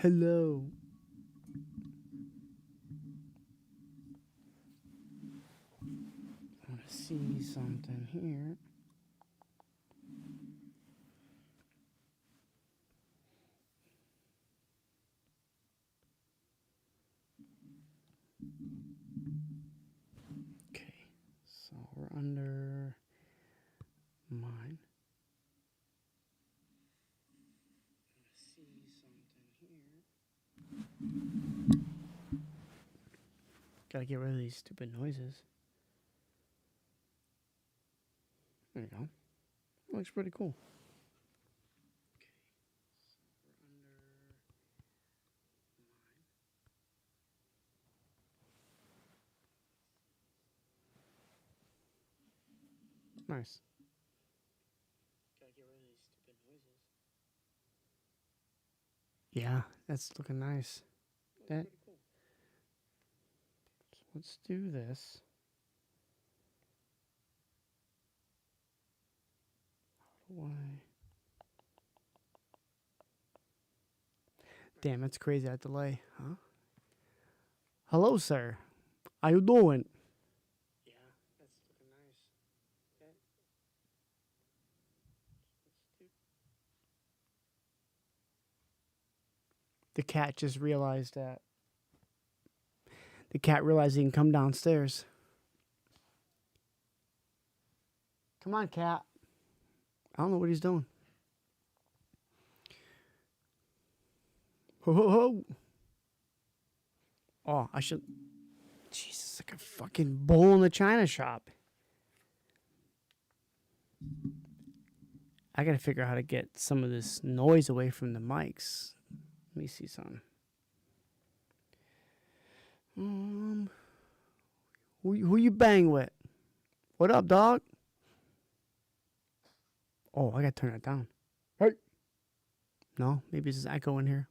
Hello. I want to see something here. Okay, so we're under mine. See something here. Gotta get rid of these stupid noises. There you go. Looks pretty cool. Okay, so we're under mine. Nice. Gotta get rid of these stupid noises. Yeah, that's looking nice. That. Cool. So let's do this. How do I? Damn, that's crazy. That delay, huh? Hello, sir. How you doing? Yeah, that's looking nice. Okay. The cat just realized that. The cat realized he can come downstairs. Come on, cat. I don't know what he's doing. Ho, ho, ho. Oh, I should... Jesus, like a fucking bull in the china shop. I gotta figure out how to get some of this noise away from the mics. Let me see something. Who you bang with? What up, dog? Oh, I gotta turn that down. Hey. No, maybe it's an echo in here.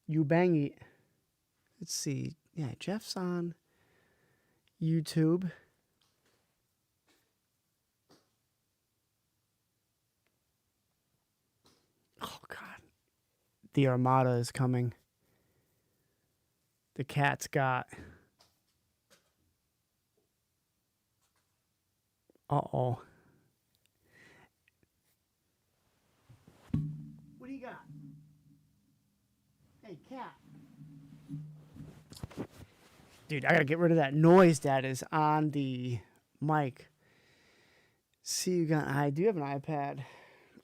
You bang it. Let's see. Yeah, Jeff's on YouTube. Oh, God. The Armada is coming. The cat's got... Uh-oh. What do you got? Hey, cat. Dude, I gotta get rid of that noise that is on the mic. See, you got... I do have an iPad.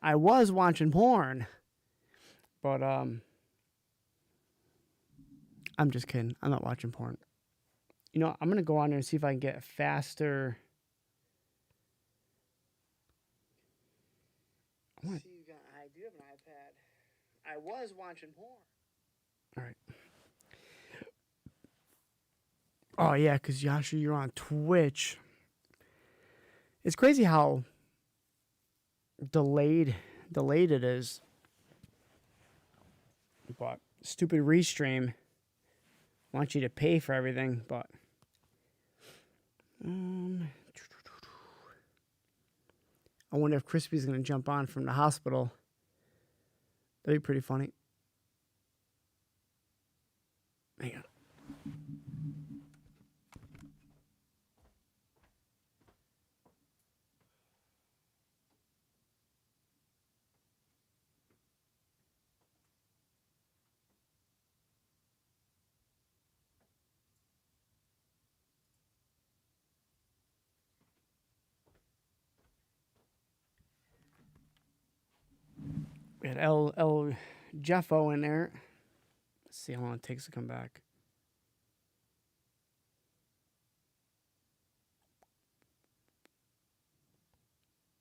I was watching porn. But, I'm just kidding. I'm not watching porn. You know, I'm gonna go on there and see if I can get a faster... See, I do have an iPad. I was watching porn. All right. Oh, yeah, because Yasha, you're on Twitch. It's crazy how delayed it is. But stupid Restream wants you to pay for everything, but... I wonder if Crispy's going to jump on from the hospital. That'd be pretty funny. Hang on. We had El Jeffo in there. Let's see how long it takes to come back.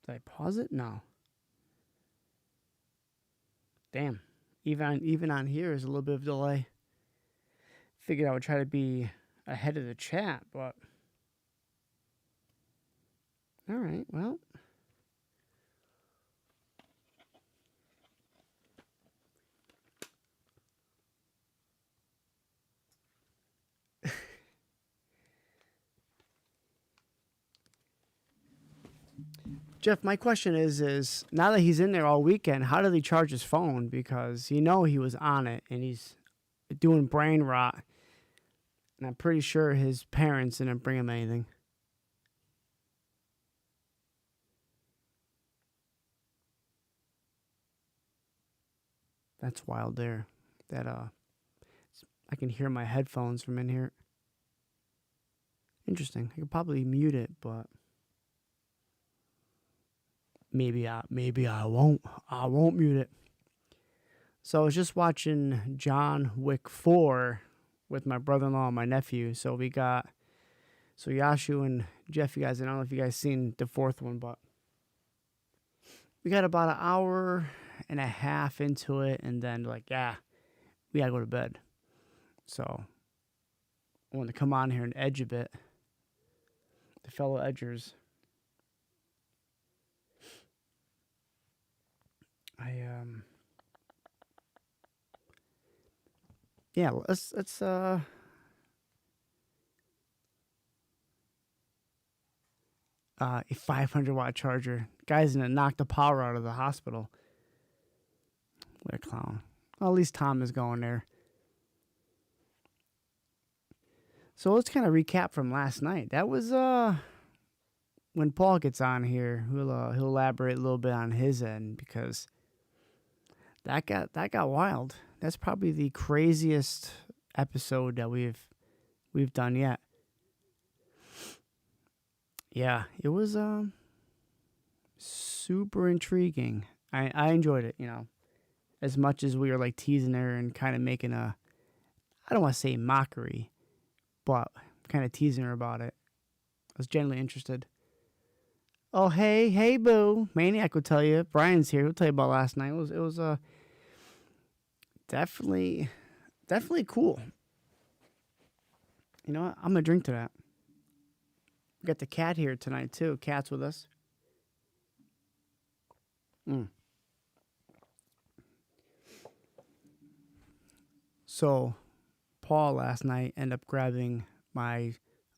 Did I pause it? No. Damn. Even on here is a little bit of delay. Figured I would try to be ahead of the chat, but... All right, well... Jeff, my question is now that he's in there all weekend, how did he charge his phone? Because he was on it and he's doing brain rot. And I'm pretty sure his parents didn't bring him anything. That's wild there. That I can hear my headphones from in here. Interesting. I could probably mute it, but maybe I won't. I won't mute it. So I was just watching John Wick 4 with my brother-in-law and my nephew. So Yashu and Jeff, you guys, I don't know if you guys seen the fourth one, but we got about an hour and a half into it, and then we gotta go to bed. So I wanted to come on here and edge a bit. The fellow edgers. Let's a 500-watt charger. Guy's gonna knock the power out of the hospital. What a clown. Well, at least Tom is going there. So let's kind of recap from last night. That was when Paul gets on here, he'll elaborate a little bit on his end, because that got wild. That's probably the craziest episode that we've done yet. Yeah, it was super intriguing. I enjoyed it, as much as we were like teasing her and kind of making I don't want to say mockery, but kind of teasing her about it. I was genuinely interested. Oh, hey, boo. Maniac will tell you. Brian's here. He'll tell you about last night. It was definitely cool. You know what? I'm going to drink to that. We got the cat here tonight, too. Cat's with us. So, Paul last night ended up grabbing my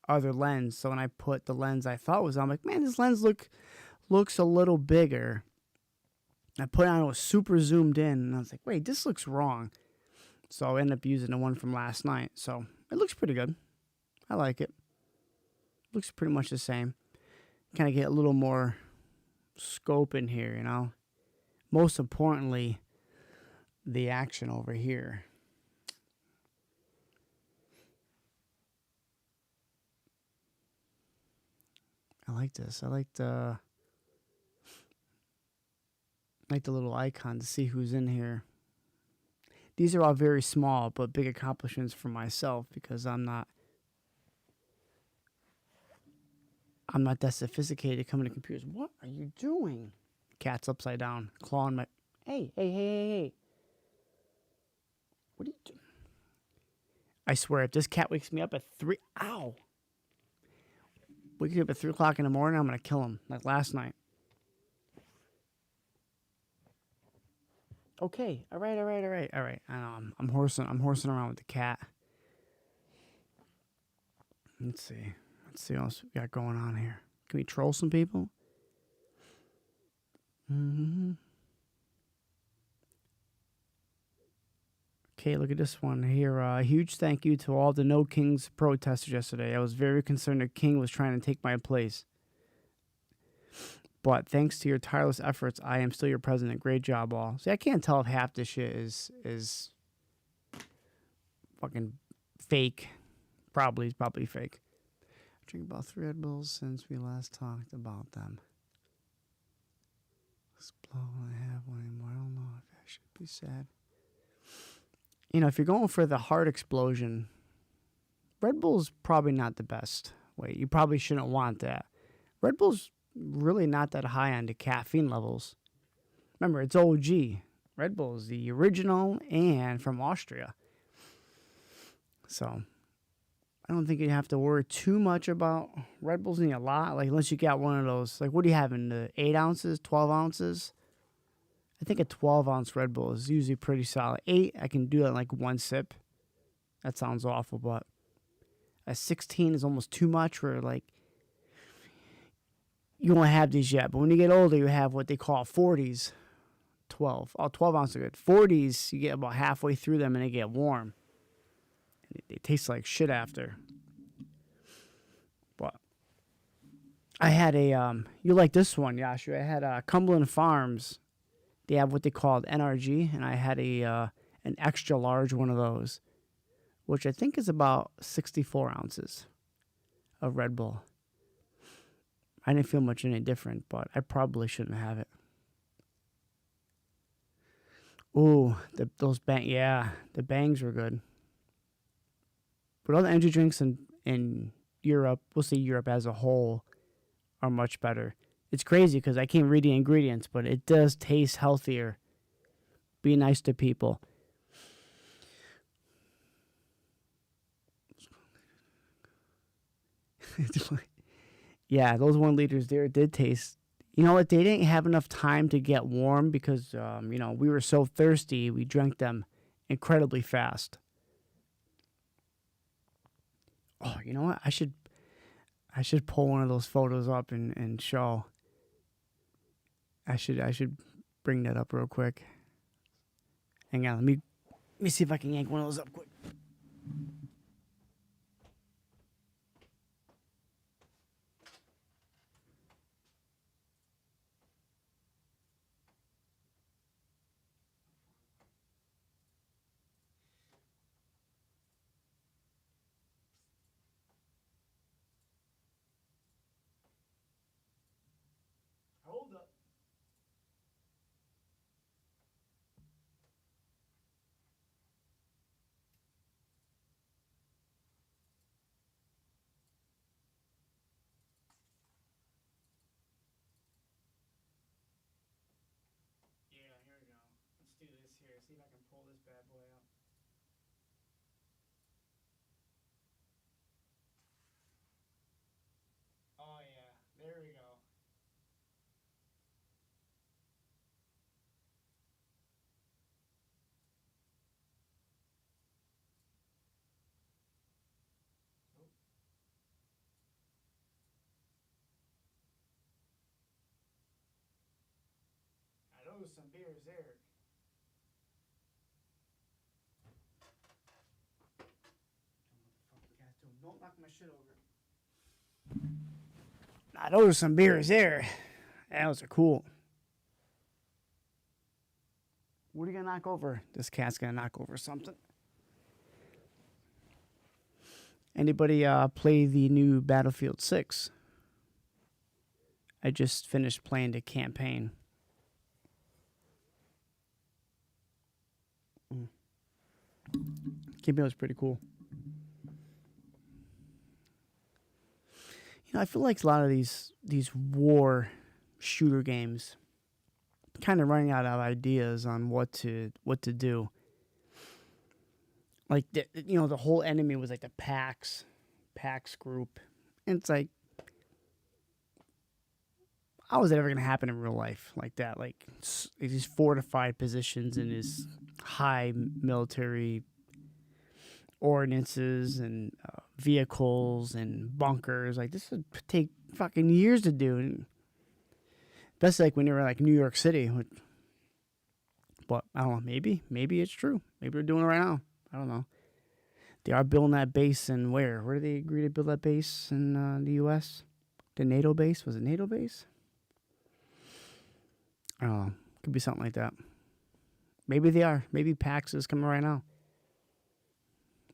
other lens. So when I put the lens I thought was on, I'm like, man, this lens looks a little bigger. I put it on, it was super zoomed in, and I was like, wait, this looks wrong. So I ended up using the one from last night. So it looks pretty good. I like it. Looks pretty much the same. Kind of get a little more scope in here, Most importantly, the action over here. I like this. I like the little icon to see who's in here. These are all very small, but big accomplishments for myself, because I'm not that sophisticated coming to computers. What are you doing? Cat's upside down, clawing my... Hey. What are you doing? I swear, if this cat wakes me up at 3... Ow! Wakes me up at 3 o'clock in the morning, I'm going to kill him, like last night. Okay, all right. I know, I'm horsing around with the cat. Let's see what else we got going on here. Can we troll some people? Okay, look at this one here. A huge thank you to all the No Kings protesters yesterday. I was very concerned that King was trying to take my place. But thanks to your tireless efforts, I am still your president. Great job, all. See, I can't tell if half this shit is fucking fake. Probably fake. I drink about 3 Red Bulls since we last talked about them. Explode when I have one anymore. I don't know if I should be sad. If you're going for the heart explosion, Red Bull's probably not the best way. You probably shouldn't want that. Red Bull's really not that high on the caffeine levels. Remember, it's OG. Red Bull is the original and from Austria. So I don't think you have to worry too much about Red Bulls in a lot. Like, unless you got one of those, like, what do you have in the 8 ounces, 12 ounces? I think a 12-ounce Red Bull is usually pretty solid. 8, I can do that in like one sip. That sounds awful, but a 16 is almost too much, where like you won't have these yet. But when you get older, you have what they call 40s, 12. Oh, 12 ounces are good. 40s, you get about halfway through them and they get warm. They taste like shit after. But I had you like this one, Yashu. I had Cumberland Farms. They have what they called NRG, and I had an extra large one of those, which I think is about 64 ounces of Red Bull. I didn't feel much any different, but I probably shouldn't have it. Ooh, the bangs were good. But all the energy drinks in Europe, we'll say Europe as a whole, are much better. It's crazy because I can't read the ingredients, but it does taste healthier. Be nice to people. Yeah, those 1 liters there did taste. You know what? They didn't have enough time to get warm because, we were so thirsty. We drank them incredibly fast. Oh, you know what? I should pull one of those photos up and show. I should bring that up real quick. Hang on, let me see if I can yank one of those up quick. Hold up. Yeah, here we go. Let's do this here. See if I can pull this bad boy up. Oh yeah, there we go. I know some beers there. What the fuck you guys doing? Don't knock my shit over. I know there's some beers there. Those are cool. What are you gonna knock over? This cat's gonna knock over something. Anybody play the new Battlefield 6? I just finished playing the campaign. Campaign was pretty cool. I feel like a lot of these war shooter games kind of running out of ideas on what to do. Like the whole enemy was like the PAX group, and it's like, how is it ever gonna happen in real life like that? Like these fortified positions in these high military ordinances and vehicles and bunkers. Like this would take fucking years to do. And that's like when you were like New York City. But I don't know. Maybe it's true. Maybe they're doing it right now. I don't know. They are building that base in where? Where did they agree to build that base in the U.S.? The NATO base? Was it NATO base? I don't know. Could be something like that. Maybe they are. Maybe PAX is coming right now.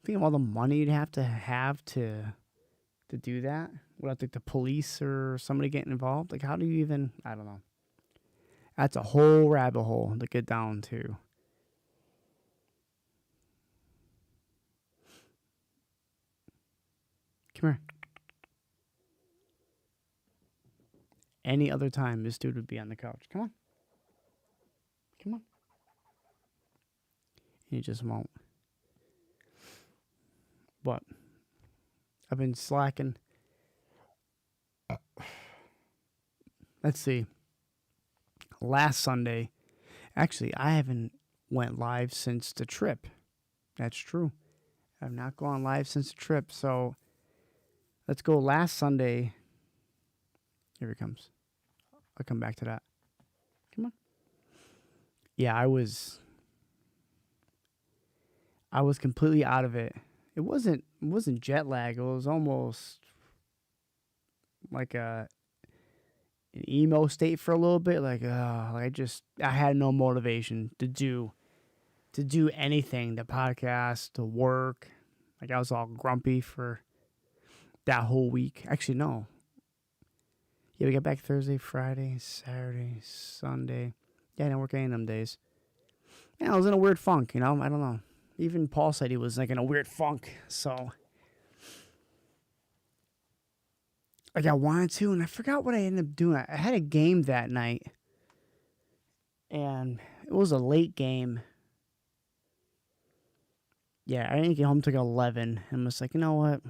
Think of all the money you'd have to do that without like the police or somebody getting involved. Like, how do you even? I don't know. That's a whole rabbit hole to get down to. Come here. Any other time, this dude would be on the couch. Come on. Come on. He just won't. But I've been slacking. Let's see. Last Sunday, actually, I haven't went live since the trip. That's true. I've not gone live since the trip. So let's go last Sunday. Here he comes. I'll come back to that. Come on. Yeah, I was completely out of it. It wasn't jet lag. It was almost like an emo state for a little bit. Like, I had no motivation to do anything. The podcast, to work. Like, I was all grumpy for that whole week. Actually, no. Yeah, we got back Thursday, Friday, Saturday, Sunday. Yeah, I didn't work any of them days. Yeah, I was in a weird funk, I don't know. Even Paul said he was like in a weird funk, so like I wanted to, and I forgot what I ended up doing. I had a game that night, and it was a late game. Yeah, I didn't get home till 11, and I was like, you know what?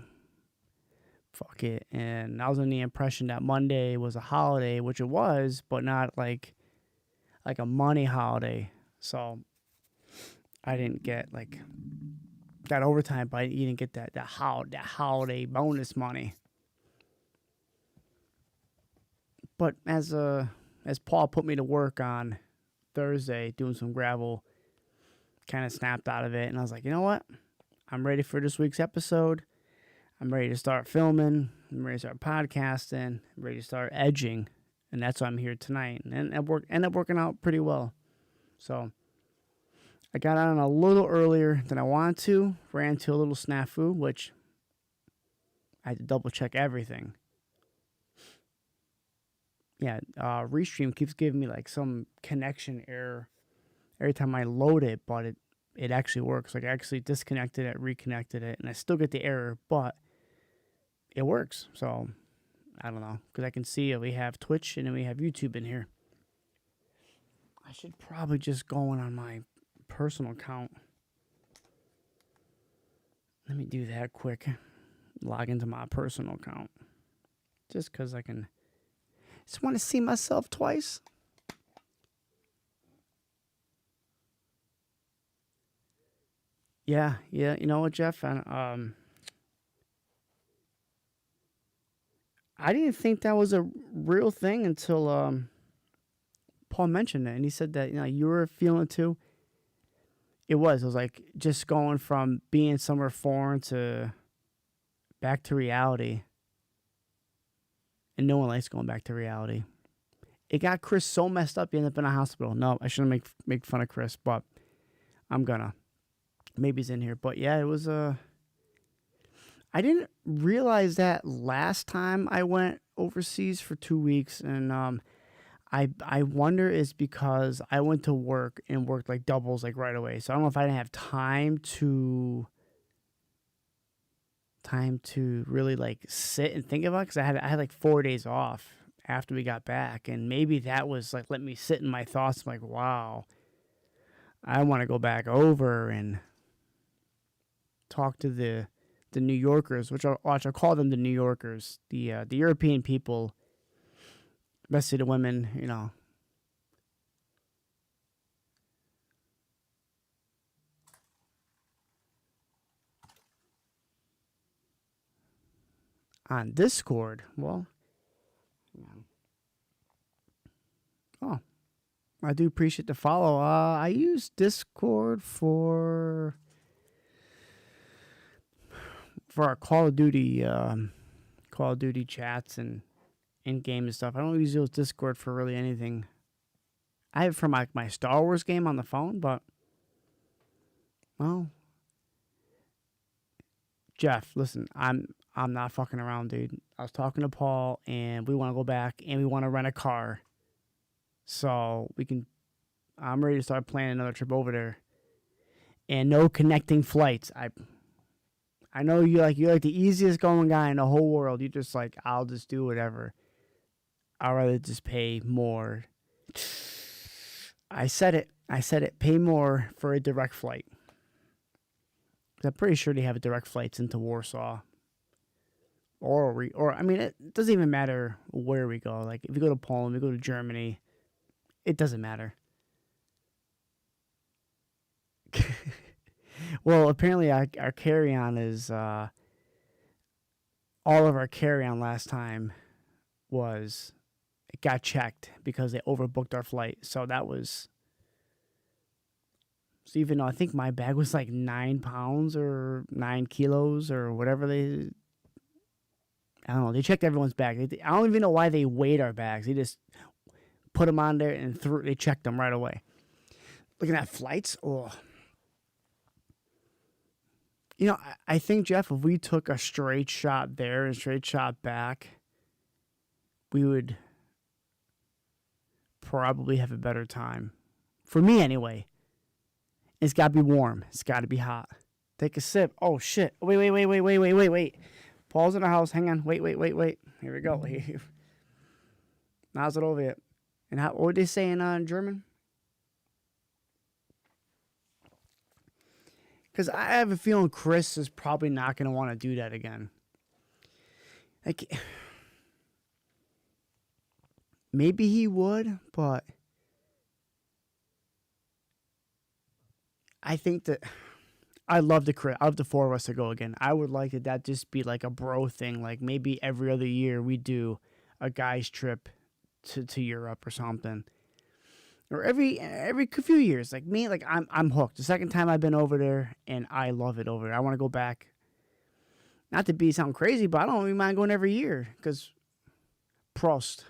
Fuck it. And I was under the impression that Monday was a holiday, which it was, but not like a money holiday. So I didn't get like that overtime, but you didn't get that holiday bonus money. But as Paul put me to work on Thursday doing some gravel, kind of snapped out of it, and I was like, you know what? I'm ready for this week's episode. I'm ready to start filming. I'm ready to start podcasting. I'm ready to start edging, and that's why I'm here tonight. And it ended up working out pretty well. So I got on a little earlier than I wanted to. Ran into a little snafu, which I had to double check everything. Yeah, Restream keeps giving me like some connection error every time I load it, but it actually works. Like I actually disconnected it, reconnected it, and I still get the error, but it works. So I don't know, because I can see we have Twitch and then we have YouTube in here. I should probably just go on my personal account. Let me do that quick. Log into my personal account. Just because I can. Just want to see myself twice. Yeah. You know what, Jeff? I didn't think that was a real thing until Paul mentioned it, and he said that you were feeling it too. It was like just going from being somewhere foreign to back to reality, and no one likes going back to reality. It got Chris so messed up he ended up in a hospital. No, I shouldn't make fun of Chris, but I'm gonna. Maybe he's in here, but yeah, it was I didn't realize that last time I went overseas for 2 weeks, and I wonder is because I went to work and worked like doubles like right away. So I don't know if I didn't have time to really like sit and think about it, because I had like 4 days off after we got back, and maybe that was like let me sit in my thoughts. I'm like, wow, I want to go back over and talk to the New Yorkers, which I'll call them the New Yorkers, the European people, especially the women, on Discord. Well, oh, I do appreciate the follow. I use Discord for our Call of Duty chats and in-game and stuff. I don't use Discord for really anything. I have it for my Star Wars game on the phone, but well, Jeff, listen, I'm not fucking around, dude. I was talking to Paul, and we want to go back, and we want to rent a car, so I'm ready to start planning another trip over there, and no connecting flights. I know you're like the easiest going guy in the whole world. You just like, I'll just do whatever. I'd rather just pay more. I said it. Pay more for a direct flight. I'm pretty sure they have direct flights into Warsaw. Or I mean, it doesn't even matter where we go. Like if we go to Poland, we go to Germany, it doesn't matter. Well, apparently our carry-on is all of our carry-on last time was it got checked because they overbooked our flight. So that was, so even though I think my bag was like 9 pounds or 9 kilos or whatever I don't know. They checked everyone's bag. I don't even know why they weighed our bags. They just put them on there and they checked them right away. Looking at flights, oh. You know, I think, Jeff, if we took a straight shot there and a straight shot back, we would probably have a better time. For me, anyway. It's got to be warm. It's got to be hot. Take a sip. Oh, shit. Wait. Paul's in the house. Hang on. Wait. Here we go. Now's it over yet. And what would they say in German? Because I have a feeling Chris is probably not going to want to do that again. Like, maybe he would, but I think that I'd love the 4 of us to go again. I would like that just be like a bro thing. Like maybe every other year we do a guy's trip to Europe or something. Or every few years, like me, like I'm hooked. The second time I've been over there, and I love it over there. I want to go back. Not to sound crazy, but I don't even mind going every year because Prost.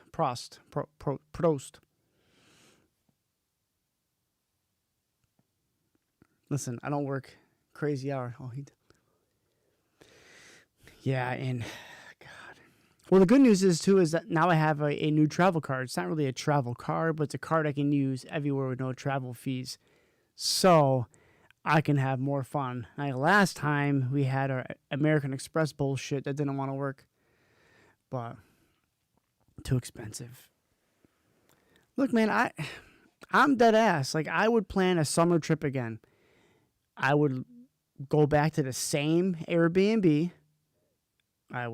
Listen, I don't work crazy hours. Yeah, and well, the good news is that now I have a new travel card. It's not really a travel card, but it's a card I can use everywhere with no travel fees. So I can have more fun. Like last time we had our American Express bullshit that didn't want to work. But too expensive. Look, man, I'm dead ass. Like I would plan a summer trip again. I would go back to the same Airbnb. I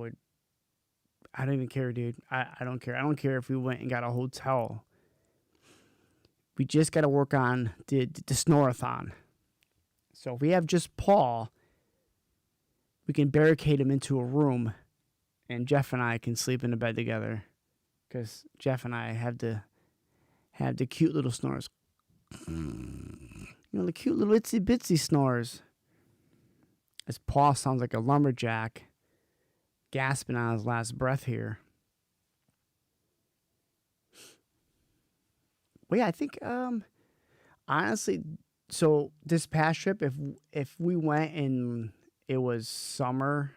don't even care, dude. I don't care. I don't care if we went and got a hotel. We just got to work on the snorathon. So if we have just Paul, we can barricade him into a room, and Jeff and I can sleep in the bed together. Because Jeff and I have the cute little snores. You know, the cute little itsy bitsy snores. As Paul sounds like a lumberjack, gasping on his last breath here. Well, yeah, I think honestly, so this past trip, if we went and it was summer,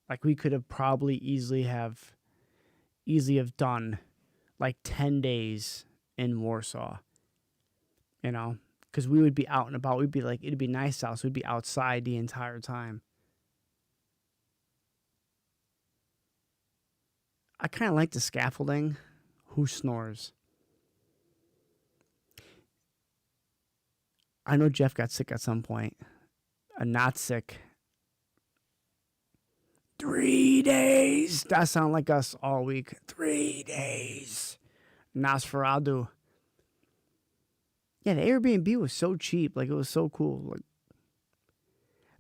like we could have probably easily have done like 10 days in Warsaw. You know, because we would be out and about. We'd be like, it'd be nice out, so we'd be outside the entire time. I kind of like the scaffolding. Who snores? I know Jeff got sick at some point. Not sick. 3 days. That sounds like us all week. 3 days. Nosferatu. Yeah, the Airbnb was so cheap. Like, it was so cool. Like,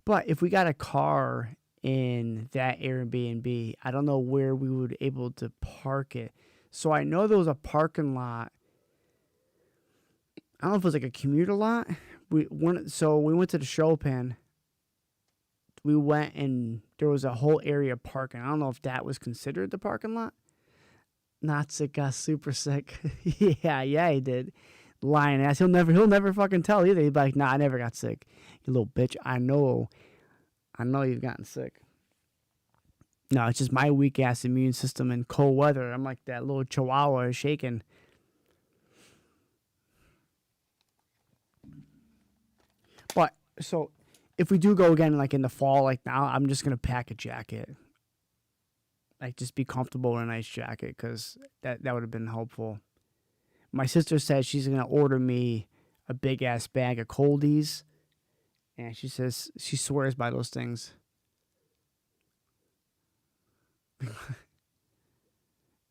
but if we got a car in that Airbnb, I don't know where we would be able to park it. So I know there was a parking lot. I don't know if it was like a commuter lot. So we went to the Chopin. We went and there was a whole area parking. I don't know if that was considered the parking lot. Not sick, got super sick. yeah, he did. Lying ass. He'll never fucking tell either. He'd be like, nah, I never got sick. You little bitch. I know you've gotten sick. No, it's just my weak ass immune system in cold weather. I'm like that little chihuahua shaking. But so if we do go again, like in the fall, like now, I'm just gonna pack a jacket. Like just be comfortable in a nice jacket, because that would have been helpful. My sister said she's gonna order me a big ass bag of coldies, and she says she swears by those things.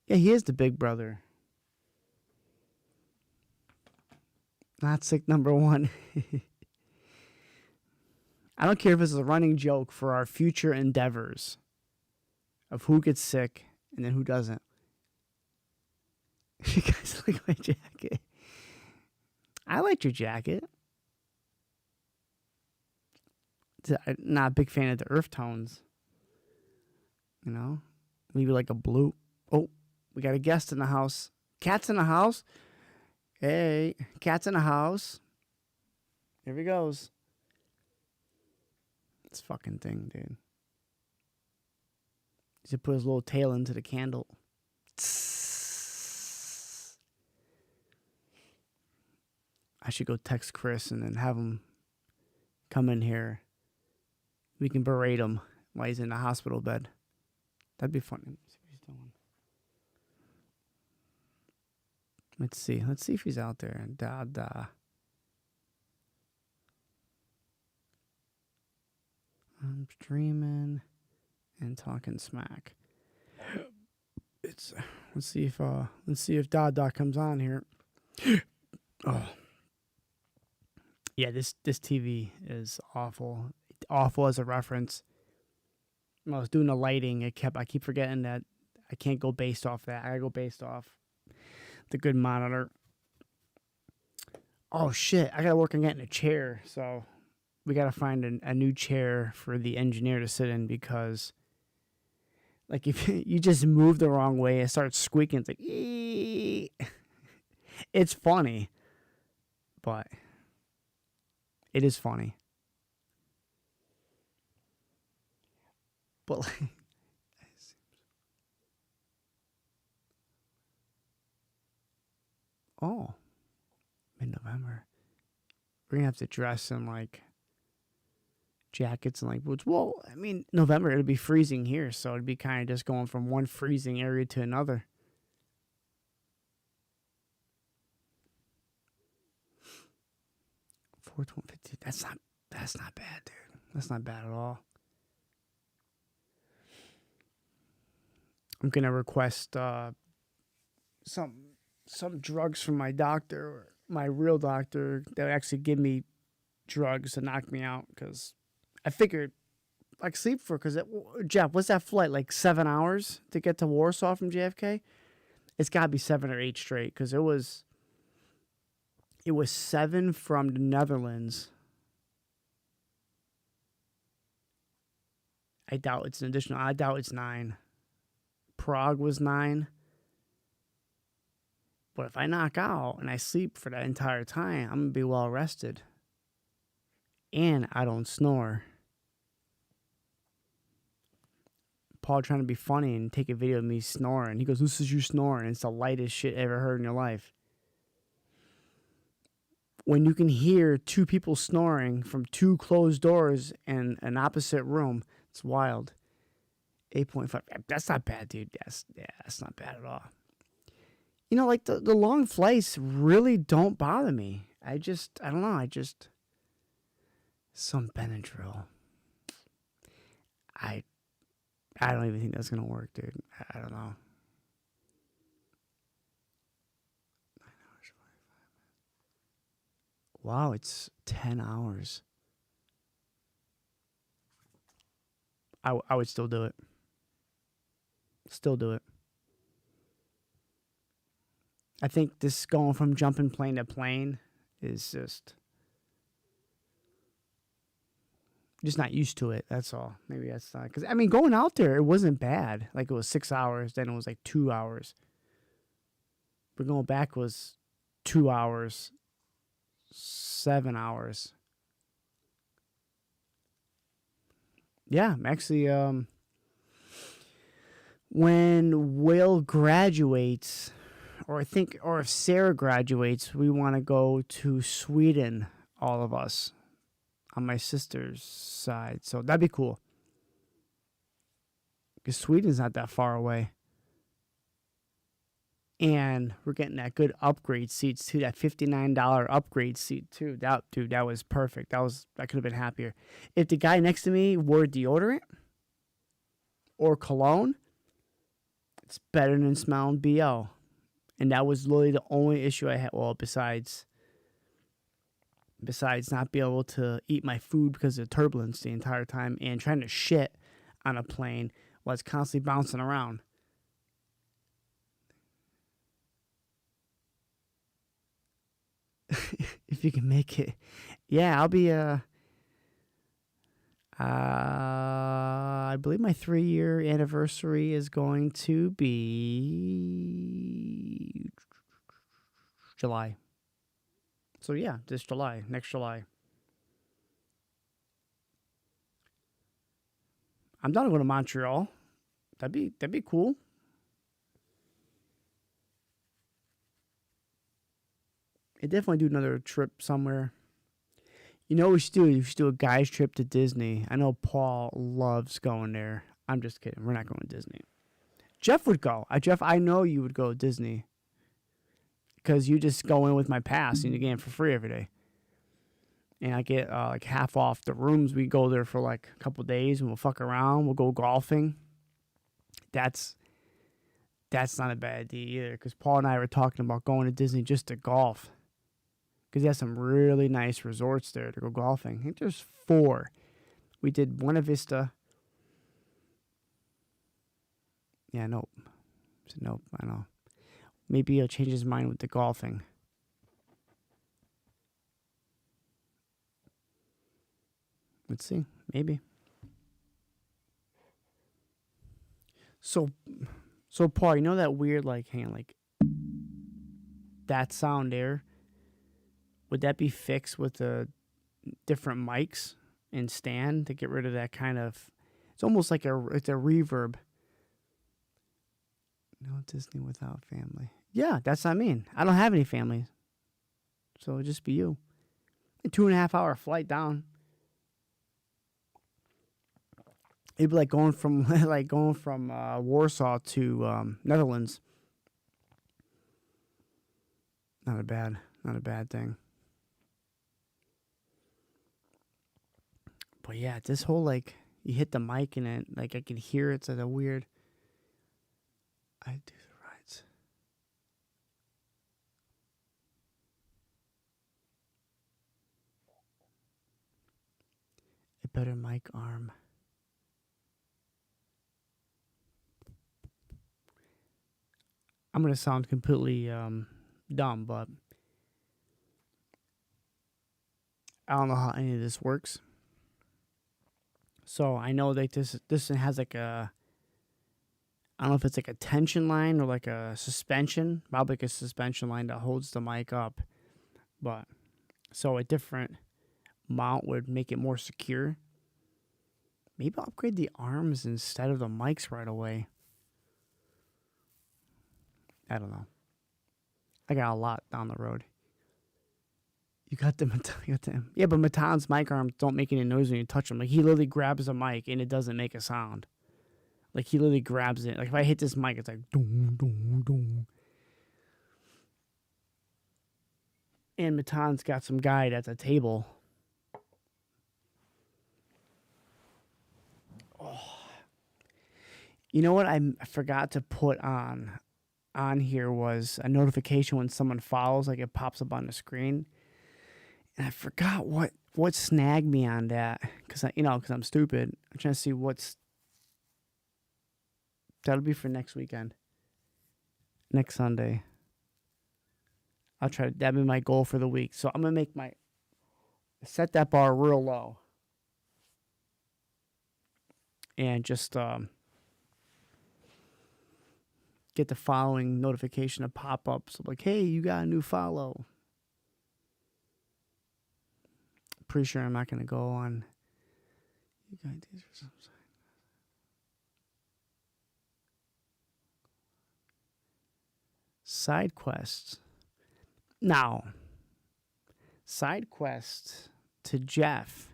Yeah, he is the big brother. Not sick number one. I don't care if it's a running joke for our future endeavors of who gets sick and then who doesn't. You guys like my jacket? I liked your jacket. I'm not a big fan of the earth tones. You know? Maybe like a blue. Oh, we got a guest in the house. Cat's in the house. Hey, cat's in the house. Here he goes. This fucking thing, dude. He put his little tail into the candle. I should go text Chris and then have him come in here. We can berate him while he's in the hospital bed. That'd be funny. Let's see what he's doing. Let's see. Let's see if he's out there. I'm streaming and talking smack. Let's see if Dada comes on here. Oh. Yeah, this TV is awful. Awful as a reference. When I was doing the lighting, I keep forgetting that I can't go based off that. I gotta go based off the good monitor. Oh shit, I gotta work on getting a chair, so we gotta find a new chair for the engineer to sit in, because like if you just move the wrong way, it starts squeaking. It's like, ee. It's funny, but it is funny. But like, oh, mid-November. We're gonna have to dress in like jackets and like boots. Well, I mean, November it'll be freezing here, so it'd be kind of just going from one freezing area to another. $4.50. That's not bad, dude. That's not bad at all. I'm gonna request some drugs from my doctor, or my real doctor, that would actually give me drugs to knock me out, because I figured like sleep for, because Jeff, what's that flight, like 7 hours to get to Warsaw from JFK? It's got to be 7 or 8 straight, because it was 7 from the Netherlands. I doubt it's an additional. I doubt it's 9. Prague was 9. But if I knock out and I sleep for that entire time, I'm going to be well rested. And I don't snore. Paul trying to be funny and take a video of me snoring. He goes, "This is you snoring. It's the lightest shit ever heard in your life." When you can hear 2 people snoring from 2 closed doors in an opposite room, it's wild. 8.5. That's not bad, dude. That's not bad at all. You know, like the long flights really don't bother me. I don't know. Some Benadryl. I don't even think that's going to work, dude. I don't know. 9 hours, 45 minutes. Wow, it's 10 hours. I would still do it. Still do it. I think this going from jumping plane to plane is just not used to it. That's all. Maybe that's not, because I mean, going out there, it wasn't bad. Like, it was 6 hours, then it was like 2 hours. But going back was 2 hours, 7 hours. Yeah, actually, when Will graduates, or if Sarah graduates, we want to go to Sweden, all of us, on my sister's side. So that'd be cool. Because Sweden's not that far away. And we're getting that good upgrade seats too, that $59 upgrade seat too. That was perfect. I could have been happier. If the guy next to me wore deodorant or cologne, it's better than smelling BO. And that was literally the only issue I had. Well, besides not being able to eat my food because of turbulence the entire time, and trying to shit on a plane while it's constantly bouncing around. if you can make it. Yeah, I'll be I believe my 3-year anniversary is going to be July. So yeah, this July, next July. I'm down to go to Montreal. That'd be cool. I'd definitely do another trip somewhere. You know what we should do? We should do a guy's trip to Disney. I know Paul loves going there. I'm just kidding. We're not going to Disney. Jeff would go. Jeff, I know you would go to Disney because you just go in with my pass and you get in for free every day. And I get like half off the rooms. We go there for like a couple days and we'll fuck around. We'll go golfing. That's not a bad idea either because Paul and I were talking about going to Disney just to golf. Because he has some really nice resorts there to go golfing. I think there's 4. We did Buena Vista. Yeah, nope. Nope, I know. Maybe he'll change his mind with the golfing. Let's see. Maybe. So Paul, you know that weird, like, hang on, like, that sound there? Would that be fixed with the different mics and stand to get rid of that kind of... It's almost like it's a reverb. No Disney without family. Yeah, that's what I mean. I don't have any family. So it'll just be you. A 2.5-hour flight down. It'd be like going from Warsaw to Netherlands. Not a bad thing. But yeah, this whole like you hit the mic and it like I can hear it's like a weird. I do the rides. A better mic arm. I'm gonna sound completely dumb, but I don't know how any of this works. So I know that this has like a, I don't know if it's like a tension line or like a suspension, probably like a suspension line that holds the mic up. But so a different mount would make it more secure. Maybe I'll upgrade the arms instead of the mics right away. I don't know. I got a lot down the road. You got them. Yeah, but Matan's mic arms don't make any noise when you touch them. Like, he literally grabs a mic and it doesn't make a sound. Like, he literally grabs it. Like, if I hit this mic, it's like, dong, dong, dong. And Matan's got some guy that's a table. Oh. You know what I forgot to put on here was a notification when someone follows, like it pops up on the screen. And I forgot what snagged me on that because I'm stupid. I'm trying to see that'll be for next weekend, next Sunday. That'll be my goal for the week. So I'm gonna set that bar real low, and just get the following notification of pop-ups like, hey, you got a new follow. Pretty sure I'm not going to go on. You got these or something. Side quests. Now, side quest to Jeff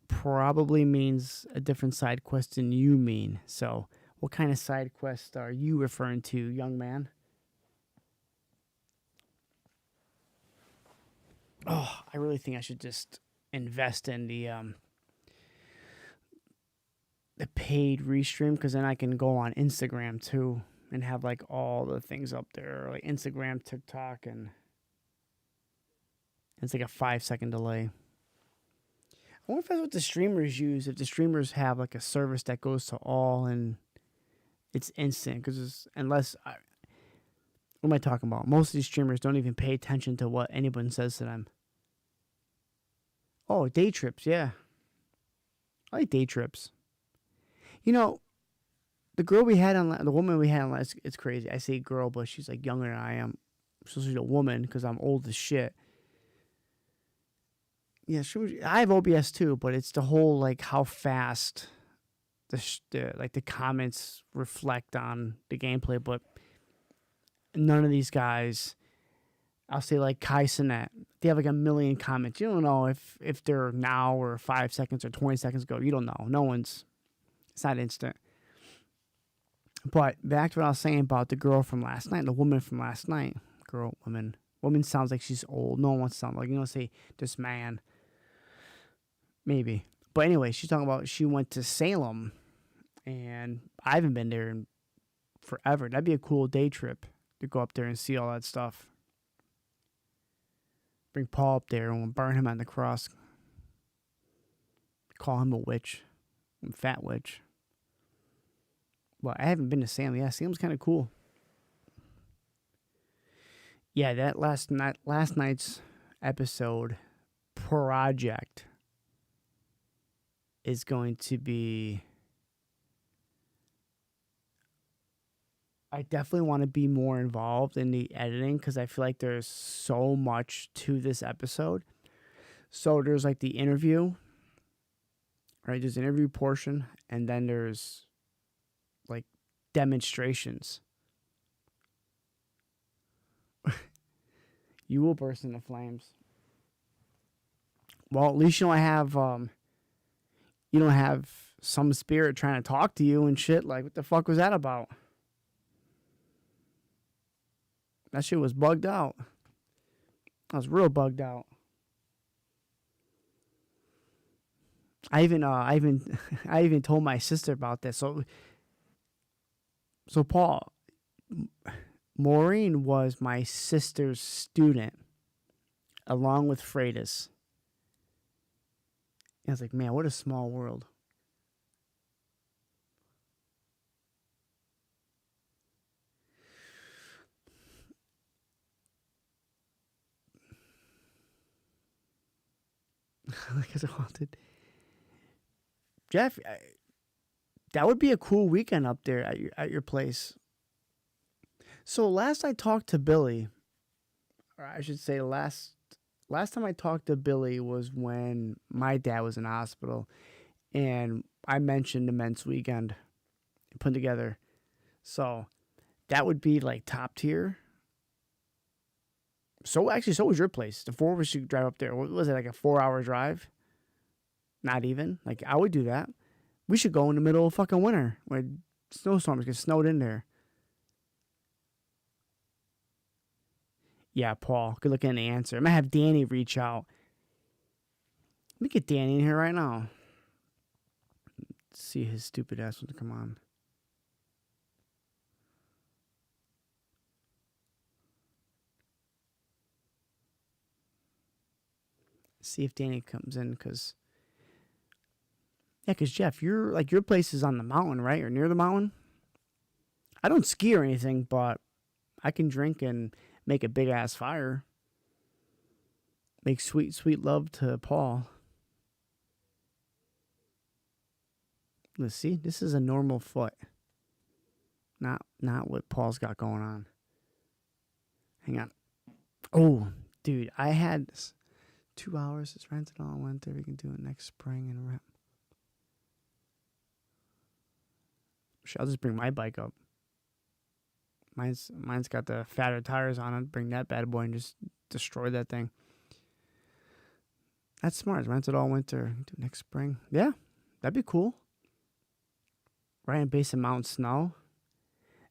probably means a different side quest than you mean. So, what kind of side quest are you referring to, young man? Oh, I really think I should just invest in the paid Restream, because then I can go on Instagram too and have like all the things up there, like Instagram, TikTok, and it's like a 5-second delay. I wonder if that's what the streamers use. If the streamers have like a service that goes to all and it's instant, because What am I talking about? Most of these streamers don't even pay attention to what anyone says to them. Oh, day trips, yeah. I like day trips. You know, the girl we had on, the woman we had on, it's crazy. I say girl, but she's like younger than I am. So she's a woman because I'm old as shit. Yeah, I have OBS too, but it's the whole like how fast the comments reflect on the gameplay. But none of these guys, I'll say like Kai Sinet, they have like a million comments. You don't know if they're now or 5 seconds or 20 seconds ago. You don't know. It's not instant. But back to what I was saying about the girl from last night, the woman from last night. Woman sounds like she's old. No one wants to sound like, say this man. Maybe. But anyway, she's talking about she went to Salem, and I haven't been there in forever. That'd be a cool day trip to go up there and see all that stuff. Bring Paul up there and we'll burn him on the cross. Call him a witch. A fat witch. Well, I haven't been to Salem. Yeah, Salem's kind of cool. Yeah, that last night's episode project is going to be... I definitely want to be more involved in the editing because I feel like there's so much to this episode. So there's like the interview, right? There's an interview portion, and then there's like demonstrations. You will burst into flames. Well, at least you don't have some spirit trying to talk to you and shit. Like, what the fuck was that about? That shit was bugged out. I was real bugged out. I even told my sister about this. So Paul, Maureen was my sister's student, along with Freitas. I was like, man, what a small world. Like as haunted. Jeff, that would be a cool weekend up there at your place. So last I talked to Billy, or I should say last time I talked to Billy was when my dad was in the hospital, and I mentioned the men's weekend put together. So that would be like top tier. So was your place. The four of us should drive up there. What was it, like a 4-hour drive? Not even. Like, I would do that. We should go in the middle of fucking winter when snowstorms get snowed in there. Yeah, Paul. Good looking at the answer. I'm going to have Danny reach out. Let me get Danny in here right now. Let's see his stupid ass wants to come on. See if Danny comes in, because Jeff, your place is on the mountain, right? Or near the mountain. I don't ski or anything, but I can drink and make a big ass fire. Make sweet, sweet love to Paul. Let's see. This is a normal foot. Not what Paul's got going on. Hang on. Oh, dude, I had 2 hours. It's rented all winter. We can do it next spring and rent. I'll just bring my bike up. Mine's got the fatter tires on it. Bring that bad boy and just destroy that thing. That's smart. Rent it all winter. Do it next spring. Yeah, that'd be cool. Right in base of Mount Snow.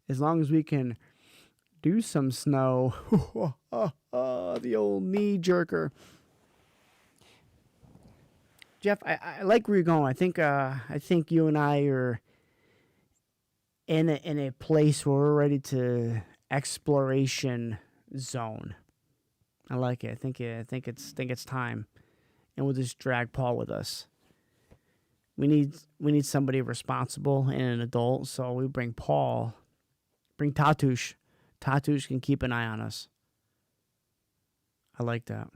As long as we can do some snow. The old knee jerker. Jeff, I like where you're going. I think you and I are in a place where we're ready to exploration zone. I like it. I think it's time, and we'll just drag Paul with us. We need somebody responsible and an adult, so we bring Paul, bring Tatush Tatush can keep an eye on us. I like that.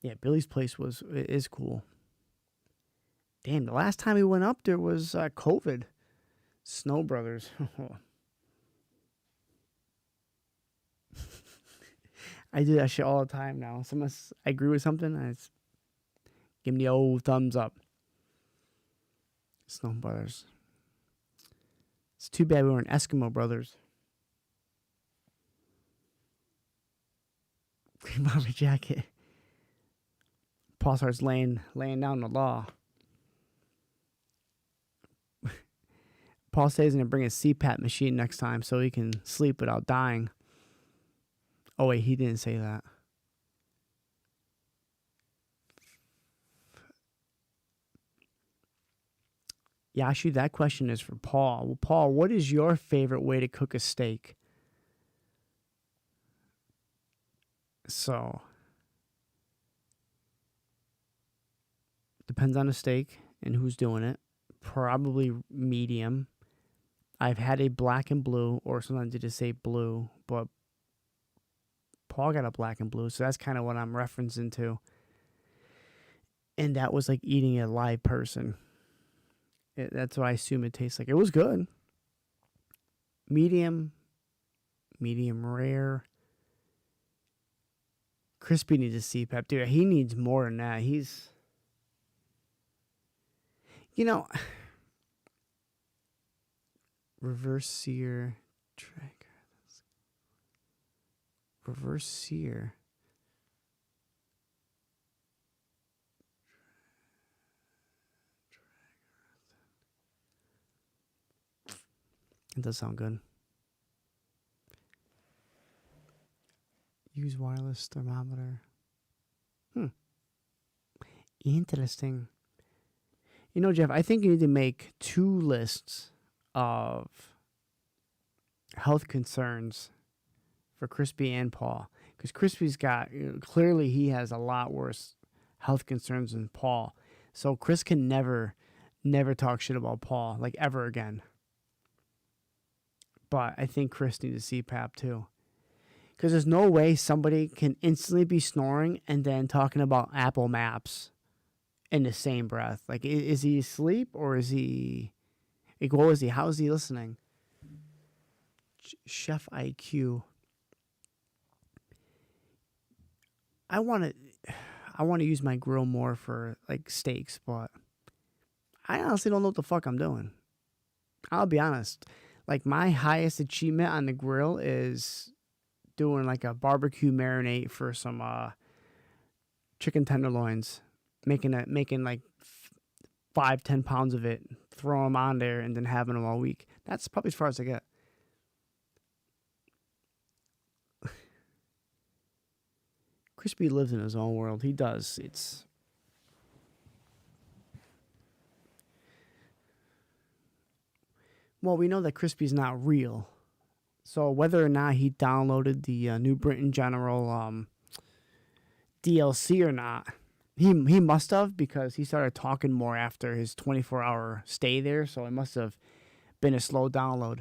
Yeah, Billy's place is cool. Damn, the last time we went up there was COVID. Snow Brothers. I do that shit all the time now. I agree with something, I just give me the old thumbs up. Snow Brothers. It's too bad we weren't Eskimo Brothers. Green bomber jacket. Paul starts laying down the law. Paul says he's going to bring a CPAP machine next time so he can sleep without dying. Oh, wait, he didn't say that. Yashi, that question is for Paul. Well, Paul, what is your favorite way to cook a steak? So, depends on the steak and who's doing it. Probably medium. I've had a black and blue, or sometimes they just say blue, but Paul got a black and blue, so that's kind of what I'm referencing to. And that was like eating a live person. That's what I assume it tastes like. It was good. Medium rare. Crispy needs a CPAP. Dude, he needs more than that. He's... You know... Reverse sear. Tracker. Reverse sear. It does sound good. Use wireless thermometer. Interesting. You know, Jeff, I think you need to make 2 lists of health concerns for Crispy and Paul. Because Crispy's got, clearly he has a lot worse health concerns than Paul. So Chris can never talk shit about Paul, like ever again. But I think Chris needs a CPAP too. Because there's no way somebody can instantly be snoring and then talking about Apple Maps in the same breath. Like, is he asleep or is he... Like, what was he? How is he listening? Chef IQ. I want to use my grill more for, like, steaks, but I honestly don't know what the fuck I'm doing. I'll be honest. Like, my highest achievement on the grill is doing, like, a barbecue marinade for some chicken tenderloins. Making like 5-10 pounds of it, throw them on there, and then having them all week. That's probably as far as I get. Crispy lives in his own world. He does. It's... Well, we know that Crispy's not real. So whether or not he downloaded the New Britain General DLC or not, he must have, because he started talking more after his 24-hour stay there. So it must have been a slow download.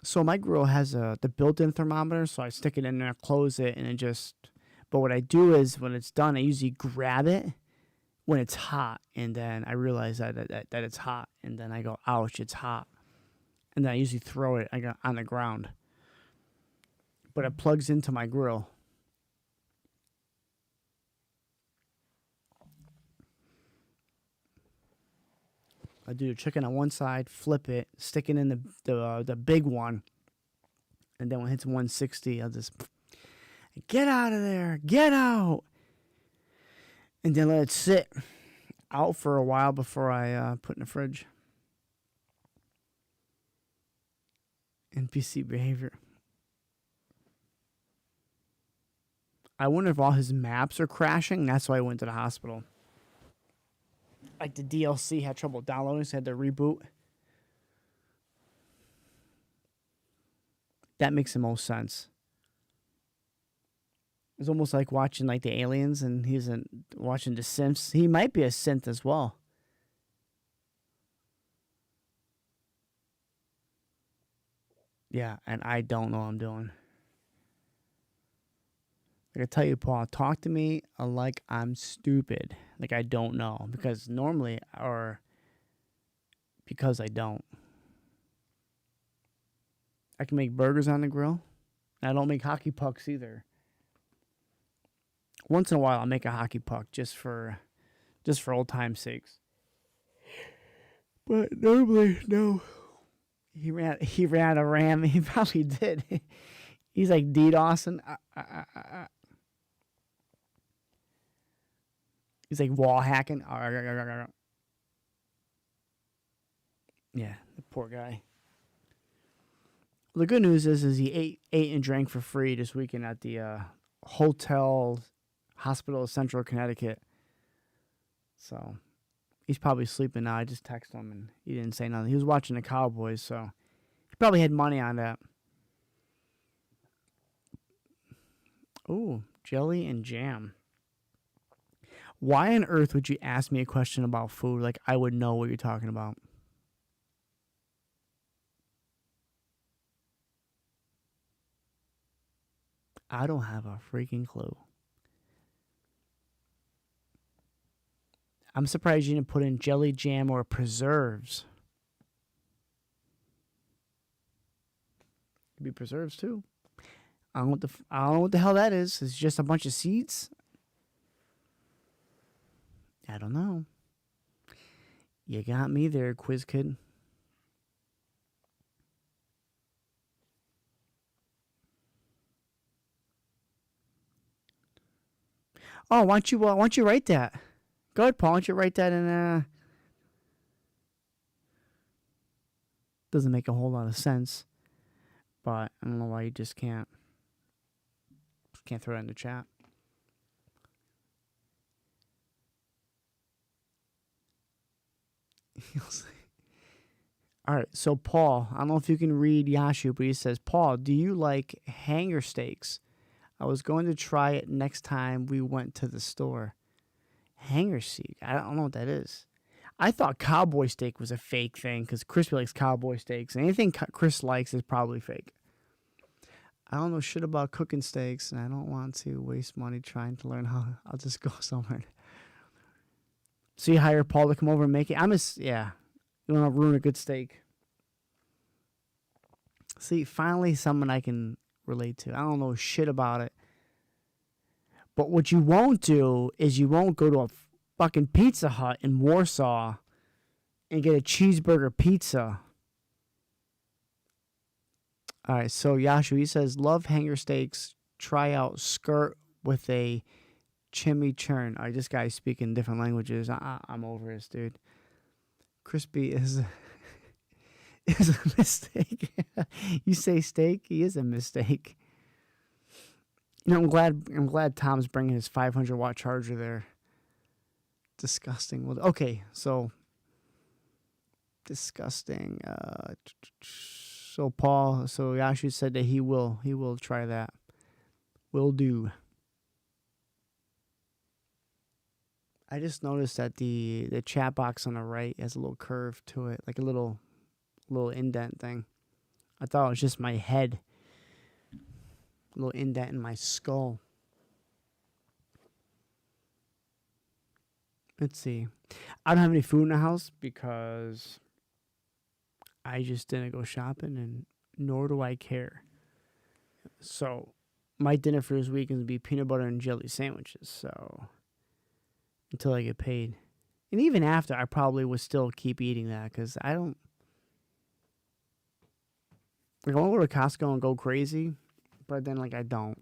So my grill has the built-in thermometer, so I stick it in there, close it, and it just... But what I do is, when it's done, I usually grab it when it's hot, and then I realize that it's hot, and then I go, ouch, it's hot. And then I usually throw it on the ground. But it plugs into my grill. I do the chicken on one side, flip it, stick it in the big one, and then when it hits 160, I'll just get out of there, get out, and then let it sit out for a while before I put in the fridge. NPC behavior. I wonder if all his maps are crashing. That's why I went to the hospital. Like, the DLC had trouble downloading, so I had to reboot. That makes the most sense. It's almost like watching like the aliens, and watching the Sims. He might be a synth as well. Yeah, and I don't know what I'm doing. Like I tell you, Paul, talk to me like I'm stupid. Like I don't know. Because normally, or because I don't. I can make burgers on the grill. And I don't make hockey pucks either. Once in a while, I'll make a hockey puck just for old time's sakes. But normally, no. He ran a ram. He probably did. He's like DDoSing. He's like wall hacking. Yeah, the poor guy. The good news is he ate and drank for free this weekend at the hotel hospital of Central Connecticut. So he's probably sleeping now. I just texted him and he didn't say nothing. He was watching the Cowboys, so he probably had money on that. Ooh, jelly and jam. Why on earth would you ask me a question about food like I would know what you're talking about? I don't have a freaking clue. I'm surprised you didn't put in jelly, jam, or preserves. Could be preserves too. I don't know what the hell that is. It's just a bunch of seeds. I don't know. You got me there, quiz kid. Oh, why don't you write that? Go ahead, Paul. Why don't you write that in? Doesn't make a whole lot of sense, but I don't know why you just can't throw it in the chat. All right, so Paul, I don't know if you can read Yashu, but he says, Paul, do you like hanger steaks? I was going to try it next time we went to the store. Hanger steak? I don't know what that is. I thought cowboy steak was a fake thing because Crispy likes cowboy steaks. And anything Chris likes is probably fake. I don't know shit about cooking steaks, and I don't want to waste money trying to learn how. I'll just go somewhere. So you hire Paul to come over and make it? Yeah. You want to ruin a good steak. See, finally someone I can relate to. I don't know shit about it. But what you won't do is you won't go to a fucking Pizza Hut in Warsaw and get a cheeseburger pizza. All right, so Yashu, he says, love hanger steaks. Try out skirt with a chimichurri. All right, this guy's speaking different languages. I'm over this, dude. Crispy is a mistake. You say steak, he is a mistake. You know, I'm glad Tom's bringing his 500-watt charger there. Disgusting. Well, okay, so disgusting. So Yashu said that he will try that. Will do. I just noticed that the chat box on the right has a little curve to it, like a little indent thing. I thought it was just my head. A little indent in my skull. Let's see. I don't have any food in the house because I just didn't go shopping, and nor do I care. So my dinner for this week is going to be peanut butter and jelly sandwiches. So until I get paid. And even after, I probably would still keep eating that because I don't. Like, I want to go to Costco and go crazy, but then, like, I don't.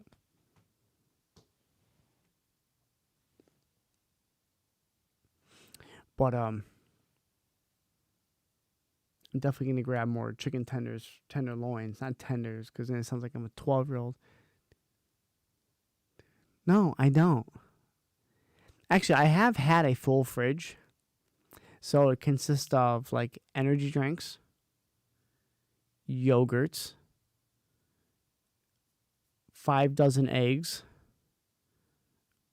But, I'm definitely going to grab more chicken tenderloins, not tenders, because then it sounds like I'm a 12-year-old. No, I don't. Actually, I have had a full fridge. So it consists of, like, energy drinks, yogurts, 5 dozen eggs,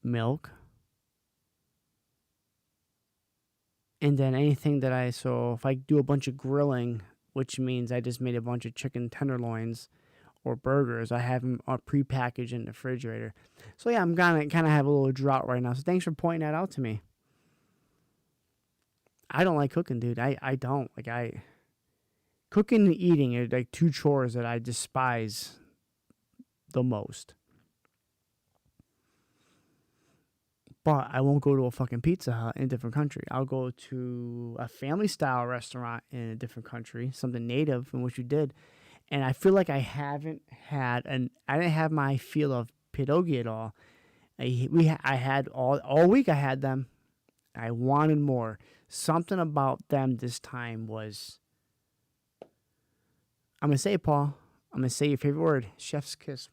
milk, and then anything that so if I do a bunch of grilling, which means I just made a bunch of chicken tenderloins or burgers, I have them prepackaged in the refrigerator. So yeah, I'm gonna kind of have a little drought right now. So thanks for pointing that out to me. I don't like cooking, dude. I don't like cooking and eating are like two chores that I despise the most. But I won't go to a fucking Pizza Hut in a different country. I'll go to a family-style restaurant in a different country, something native in which you did. And I feel like I didn't have my feel of pierogi at all. I had all week I had them. I wanted more. Something about them this time was, I'm going to say it, Paul. I'm going to say your favorite word, chef's kiss.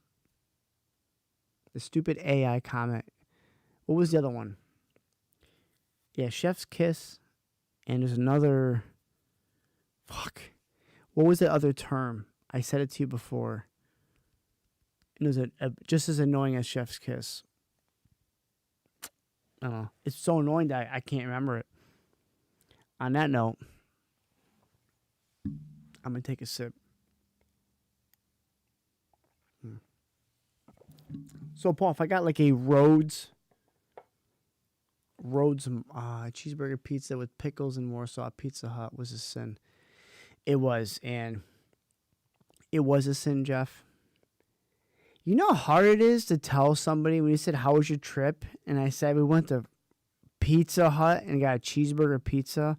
The stupid AI comment. What was the other one? Yeah, chef's kiss. And there's another. Fuck. What was the other term? I said it to you before. It was just as annoying as chef's kiss. I don't know. It's so annoying that I can't remember it. On that note, I'm going to take a sip. So, Paul, if I got like a Rhodes cheeseburger pizza with pickles and Warsaw Pizza Hut was a sin. It was, and it was a sin, Jeff. You know how hard it is to tell somebody when you said, how was your trip? And I said, we went to Pizza Hut and got a cheeseburger pizza.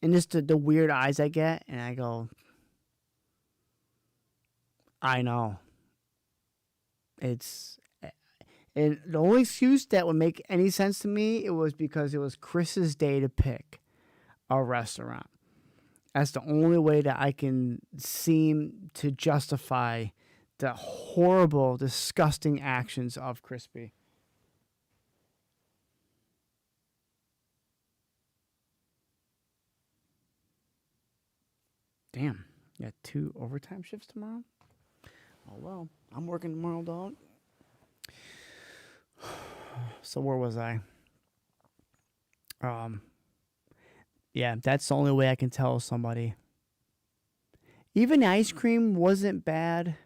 And just the weird eyes I get. And I go, I know. And the only excuse that would make any sense to me, it was because it was Chris's day to pick a restaurant. That's the only way that I can seem to justify the horrible, disgusting actions of Crispy. Damn, you got 2 overtime shifts tomorrow? Oh, well, I'm working tomorrow, dog. So where was I? Yeah, that's the only way I can tell somebody. Even ice cream wasn't bad.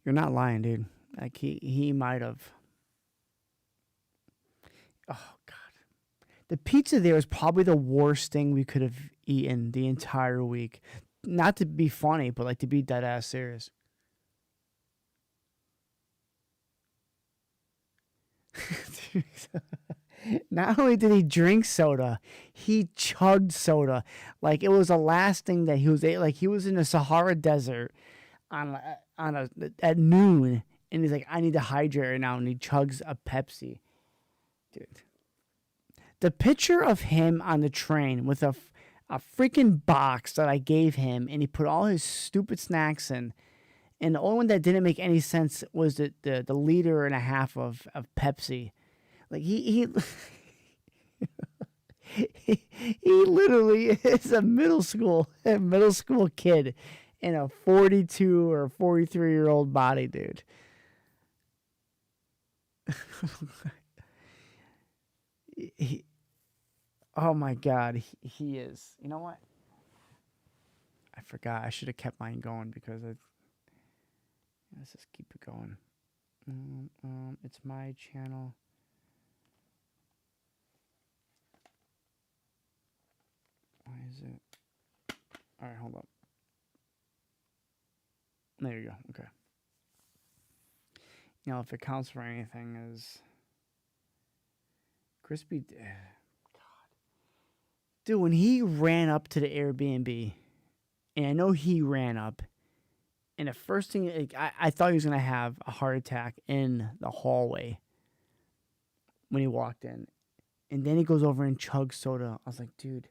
You're not lying, dude. Like he might have. Oh God, the pizza there is probably the worst thing we could have eaten the entire week. Not to be funny, but like to be dead ass serious. Not only did he drink soda, he chugged soda. Like it was the last thing that he was like he was in the Sahara Desert at noon, and he's like, I need to hydrate right now, and he chugs a Pepsi. Dude, the picture of him on the train with a freaking box that I gave him, and he put all his stupid snacks in. And the only one that didn't make any sense was the liter and a half of Pepsi. Like he he literally is a middle school kid in a 42 or 43-year-old body, dude. Oh my God, he is. You know what? I forgot. I should have kept mine going because let's just keep it going. It's my channel. Why is it? All right, hold up. There you go. Okay. You know, if it counts for anything, is Crispy. God, dude, when he ran up to the Airbnb, and I know he ran up. And the first thing, like, I thought he was going to have a heart attack in the hallway when he walked in. And then he goes over and chugs soda. I was like, dude.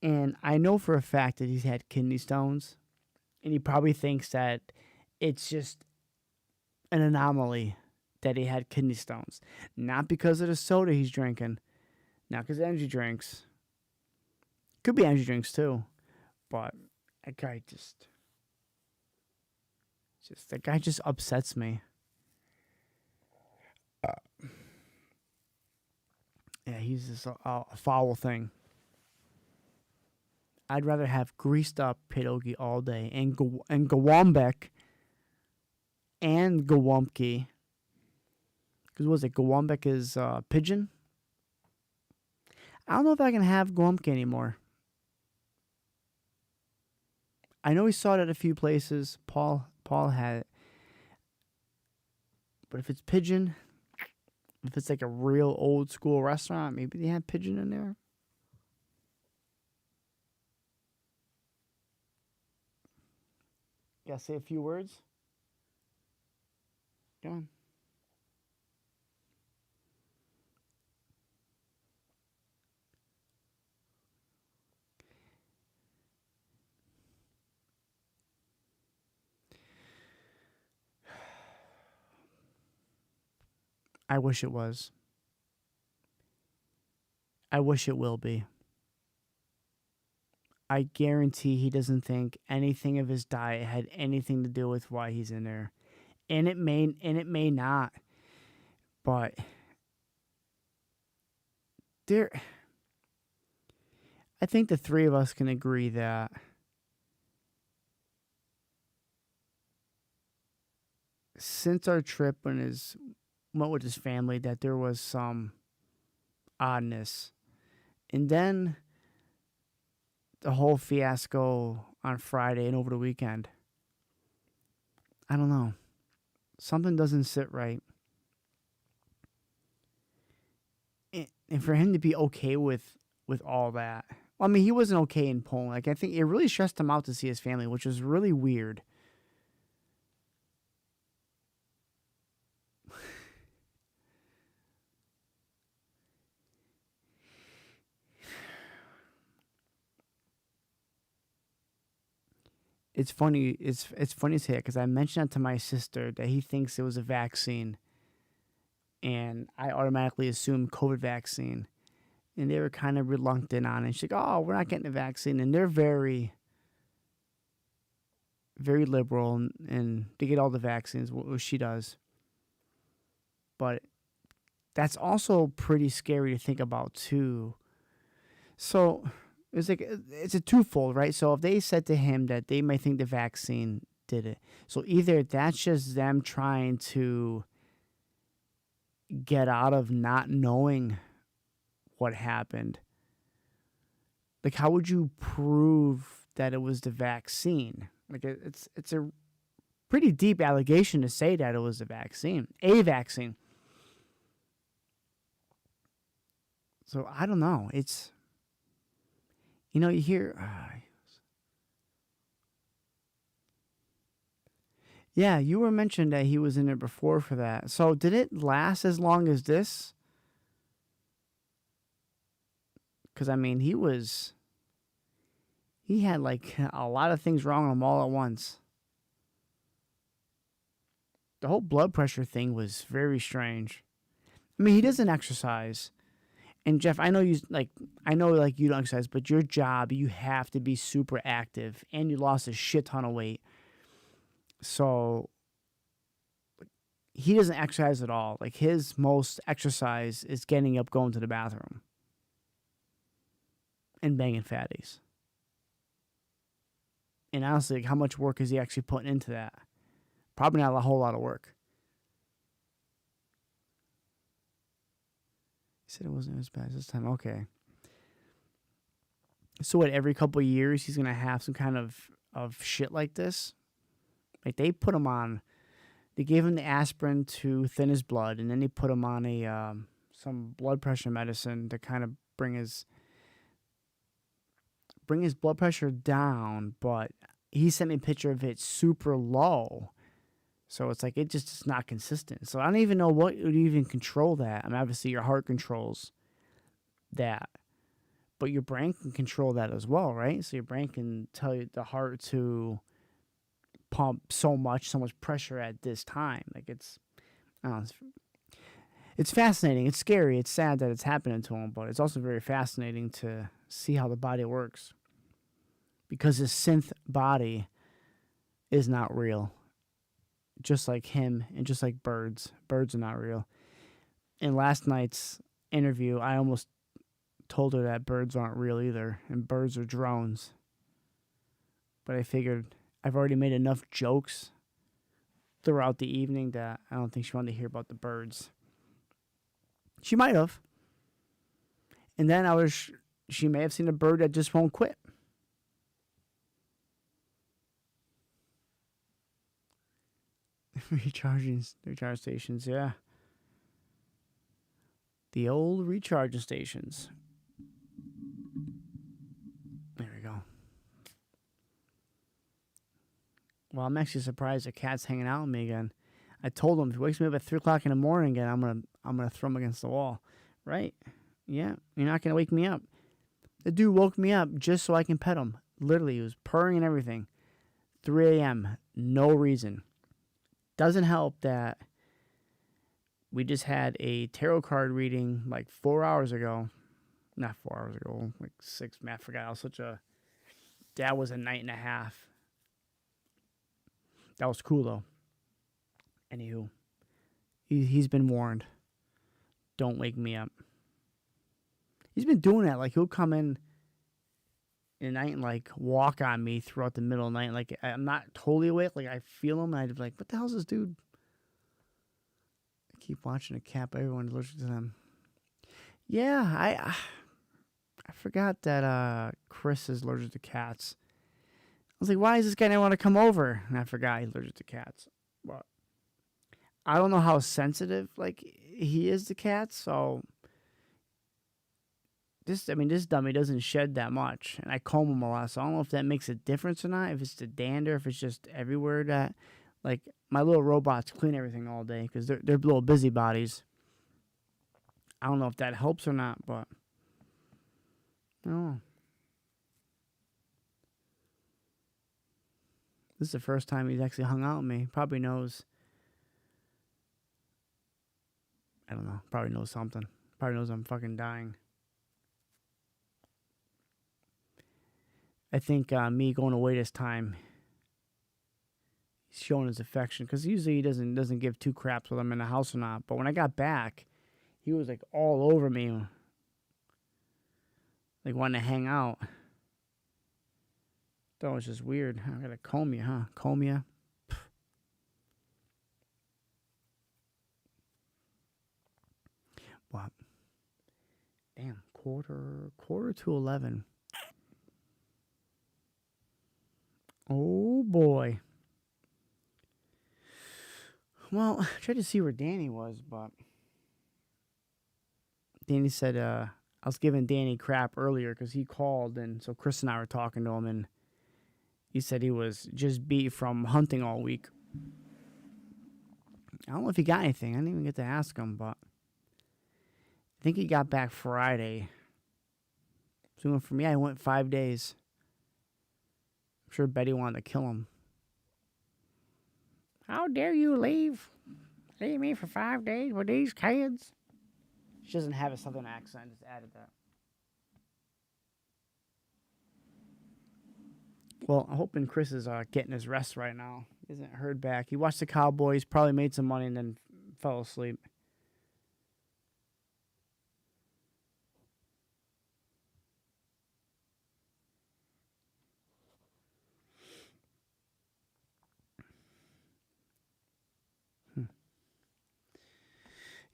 And I know for a fact that he's had kidney stones. And he probably thinks that it's just an anomaly that he had kidney stones. Not because of the soda he's drinking. Not because of energy drinks. Could be energy drinks too. But that guy that guy just upsets me. Yeah, he's just a foul thing. I'd rather have greased up pierogi all day and Gawambek and Gawumpki. Because what was it? Gawambek is pigeon. I don't know if I can have Gawumpki anymore. I know we saw it at a few places. Paul had it. But if it's pigeon, if it's like a real old school restaurant, maybe they have pigeon in there. Yeah, say a few words. Go on. I wish it was. I wish it will be. I guarantee he doesn't think anything of his diet had anything to do with why he's in there. And it may not. But there I think the three of us can agree that since our trip when went with his family that there was some oddness. And then the whole fiasco on Friday and over the weekend. I don't know. Something doesn't sit right. And for him to be okay with all that. Well, I mean, he wasn't okay in Poland. Like, I think it really stressed him out to see his family, which was really weird. It's funny. It's funny to say it because I mentioned that to my sister that he thinks it was a vaccine, and I automatically assumed COVID vaccine, and they were kind of reluctant on it. She's like, "Oh, we're not getting a vaccine," and they're very, very liberal, and they get all the vaccines. What she does, but that's also pretty scary to think about too. So it's a twofold, right? So if they said to him that they might think the vaccine did it, so either that's just them trying to get out of not knowing what happened. Like, how would you prove that it was the vaccine? Like, it's a pretty deep allegation to say that it was a vaccine. So I don't know. It's you hear. Yeah, you were mentioned that he was in there before for that. So did it last as long as this? Because I mean, he had like a lot of things wrong with him all at once. The whole blood pressure thing was very strange. I mean, he doesn't exercise. And Jeff, I know like you don't exercise, but your job, you have to be super active, and you lost a shit ton of weight. So he doesn't exercise at all. Like, his most exercise is getting up, going to the bathroom, and banging fatties. And honestly, like, how much work is he actually putting into that? Probably not a whole lot of work. He said it wasn't as bad this time. Okay. So what, every couple of years he's gonna have some kind of shit like this? Like, they gave him the aspirin to thin his blood, and then they put him on some blood pressure medicine to kind of bring his blood pressure down. But he sent me a picture of it super low, so it's like it just is not consistent. So I don't even know what would even control that. I mean, obviously your heart controls that, but your brain can control that as well, right? So your brain can tell you the heart to pump so much pressure at this time. Like, I don't know, it's fascinating. It's scary. It's sad that it's happening to him, but it's also very fascinating to see how the body works. because his synth body is not real. Just like him and just like birds. Birds are not real. In last night's interview, I almost told her that birds aren't real either, and birds are drones. But I figured I've already made enough jokes throughout the evening that I don't think she wanted to hear about the birds. She might have. And then she may have seen a bird that just won't quit. Recharge stations, yeah. The old recharging stations. There we go. Well, I'm actually surprised the cat's hanging out with me again. I told him if he wakes me up at 3 o'clock in the morning again, I'm gonna throw him against the wall. Right? Yeah, you're not gonna wake me up. The dude woke me up just so I can pet him. Literally, he was purring and everything. 3 a.m. No reason. Doesn't help that we just had a tarot card reading like 4 hours ago. Not 4 hours ago, like 6. Man, I forgot. That was a night and a half. That was cool though. Anywho, he's been warned. Don't wake me up. He's been doing that. Like, he'll come in the night and, like, walk on me throughout the middle of the night. Like, I'm not totally awake. Like, I feel him, and I'm like, what the hell's this dude? I keep watching a cat, but everyone's allergic to them. Yeah, I forgot that Chris is allergic to cats. I was like, why does this guy not want to come over? And I forgot he's allergic to cats. But I don't know how sensitive, like, he is to cats, so... This dummy doesn't shed that much, and I comb him a lot, so I don't know if that makes a difference or not, if it's the dander, if it's just everywhere that, like, my little robots clean everything all day, because they're little busybodies. I don't know if that helps or not, but, I don't know. This is the first time he's actually hung out with me. Probably knows, I don't know, probably knows something. Probably knows I'm fucking dying. I think me going away this time, he's showing his affection, because usually he doesn't give two craps whether I'm in the house or not. But when I got back, he was like all over me, like wanting to hang out. That was just weird. I gotta comb you, huh? Comb you. What? Damn, quarter to 11. Oh, boy. Well, I tried to see where Danny was, but Danny said I was giving Danny crap earlier because he called, and so Chris and I were talking to him, and he said he was just beat from hunting all week. I don't know if he got anything. I didn't even get to ask him, but I think he got back Friday. So for me, I went 5 days. I'm sure Betty wanted to kill him. How dare you leave? Leave me for 5 days with these kids? She doesn't have a southern accent. Just added that. Well, I'm hoping Chris is getting his rest right now. He hasn't heard back. He watched the Cowboys, probably made some money, and then fell asleep.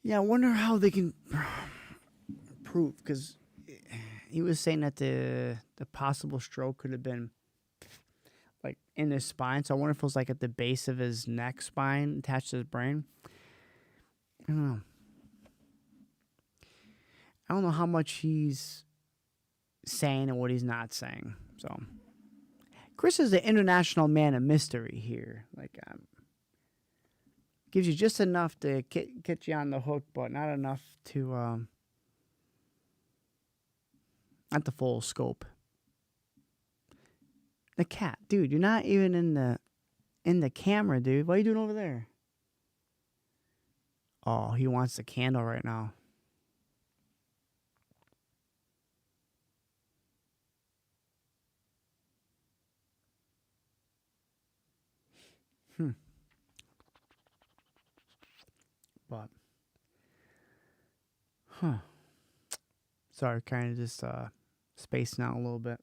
Yeah, I wonder how they can prove, because he was saying that the possible stroke could have been like in his spine. So I wonder if it was like at the base of his neck spine attached to his brain. I don't know. I don't know how much he's saying and what he's not saying. So Chris is the international man of mystery here. Like, gives you just enough to get you on the hook, but not enough to not the full scope. The cat, dude, you're not even in the camera, dude. What are you doing over there? Oh, he wants the candle right now. But, sorry, kind of just spacing out a little bit.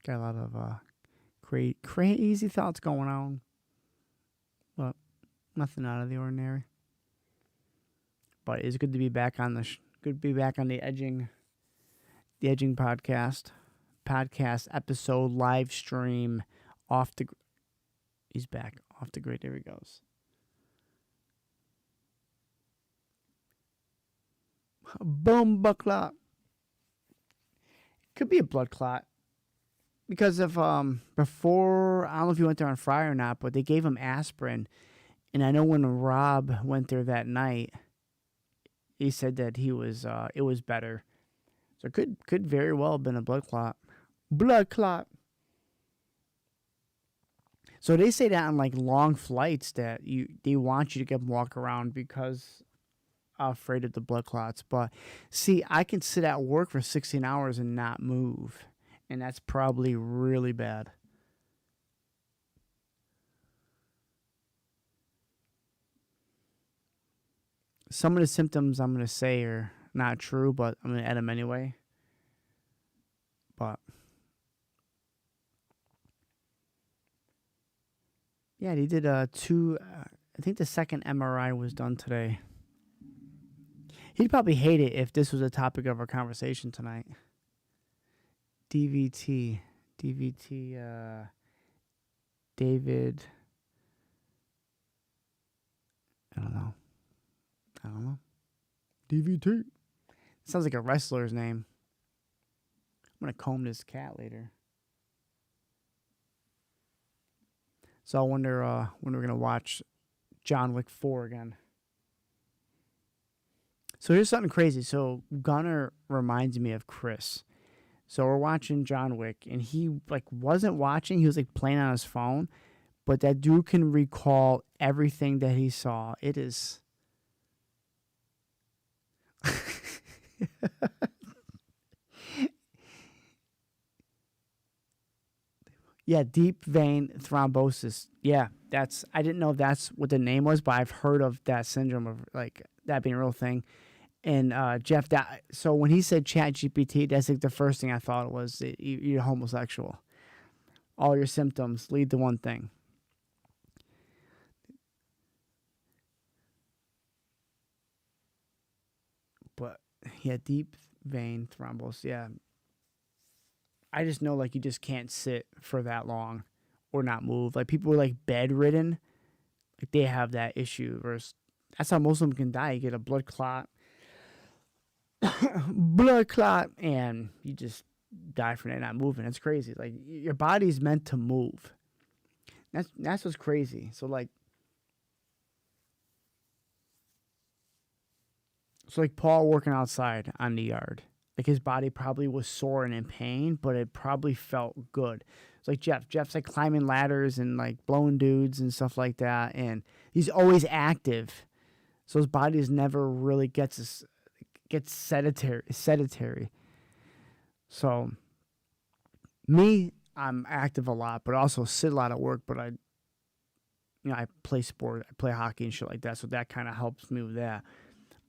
Got a lot of crazy thoughts going on, but nothing out of the ordinary. But it's good to be back on the edging podcast episode live stream he's back off the grid. There he goes. Boom, clot. Could be a blood clot. Because of before, I don't know if you went there on Friday or not, but they gave him aspirin. And I know when Rob went there that night, he said that it was better. So it could very well have been a blood clot. Blood clot. So they say that on like long flights that they want you to get walk around because I'm afraid of the blood clots. But see, I can sit at work for 16 hours and not move. And that's probably really bad. Some of the symptoms I'm going to say are not true, but I'm going to add them anyway. But yeah, they did two. I think the second MRI was done today. He'd probably hate it if this was a topic of our conversation tonight. DVT, David. I don't know. DVT. Sounds like a wrestler's name. I'm going to comb this cat later. So I wonder when we're going to watch John Wick 4 again. So here's something crazy. So Gunnar reminds me of Chris. So we're watching John Wick, and he wasn't watching. He was playing on his phone. But that dude can recall everything that he saw. It is... Yeah, deep vein thrombosis. Yeah, I didn't know that's what the name was, but I've heard of that syndrome of that being a real thing. And Jeff, so when he said Chat GPT, that's the first thing I thought it was. You're homosexual. All your symptoms lead to one thing. But yeah, deep vein thrombosis. Yeah. I just know you just can't sit for that long or not move. People who are bedridden, they have that issue. That's how most of them can die. You get a blood clot, and you just die from it not moving. It's crazy. Your body's meant to move. That's what's crazy. So Paul working outside on the yard. His body probably was sore and in pain, but it probably felt good. It's Jeff. Jeff's climbing ladders and blowing dudes and stuff like that. And he's always active. So his body never really gets sedentary. So me, I'm active a lot, but also sit a lot at work. But I play sport. I play hockey and shit like that. So that kind of helps me with that.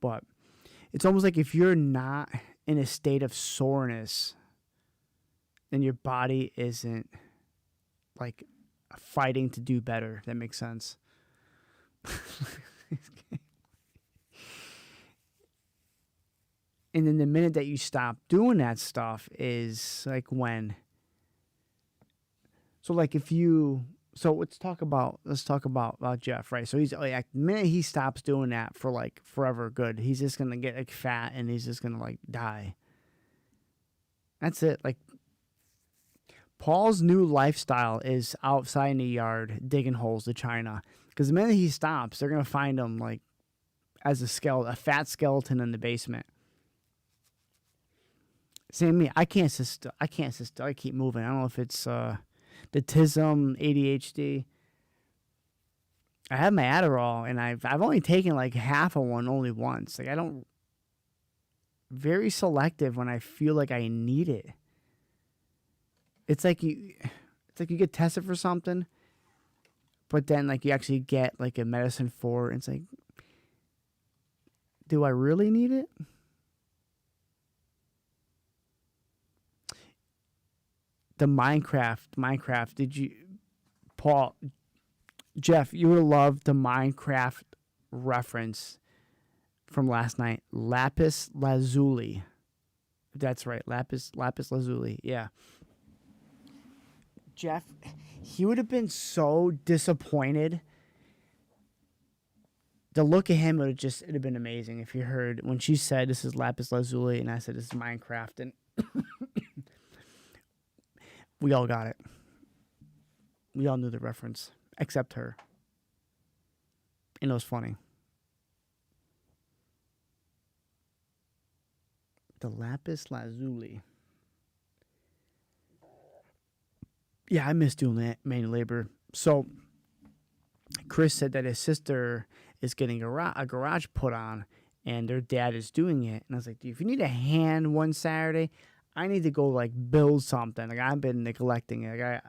But it's almost if you're not in a state of soreness, then your body isn't fighting to do better. That makes sense. And then the minute that you stop doing that stuff is when. So if you. So let's talk about Jeff, right? So he's the minute he stops doing that for forever good, he's just gonna get fat and he's just gonna die. That's it. Paul's new lifestyle is outside in the yard digging holes to China, because the minute he stops, they're gonna find him as a fat skeleton in the basement. Same me. I can't sit still. I keep moving. I don't know if it's the TISM, ADHD. I have my Adderall, and I've only taken half of one only once. I don't. Very selective when I feel I need it. It's you get tested for something, but then you actually get a medicine for it. It's Do I really need it? The Minecraft. Did you, Paul, Jeff? You would love the Minecraft reference from last night. Lapis lazuli. That's right, lapis lazuli. Yeah, Jeff, he would have been so disappointed. The look at him it'd have been amazing if you heard when she said this is lapis lazuli and I said this is Minecraft, and we all got it. We all knew the reference except her, and it was funny. The lapis lazuli. Yeah, I miss doing manual labor. So Chris said that his sister is getting a garage put on, and their dad is doing it. And I was like, dude, if you need a hand one Saturday, I need to go like build something. Like I've been neglecting it. Like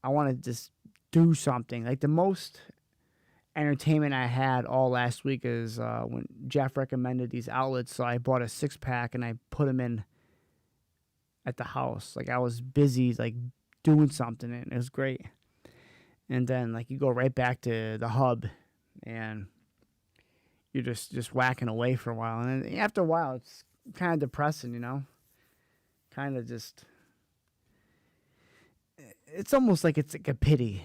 I want to just do something. Like the most entertainment I had all last week is when Jeff recommended these outlets. So I bought a 6-pack and I put them in at the house. Like I was busy like doing something, and it was great. And then like you go right back to the hub and you're just whacking away for a while. And then after a while it's kind of depressing, you know? Kind of just, it's almost like it's like a pity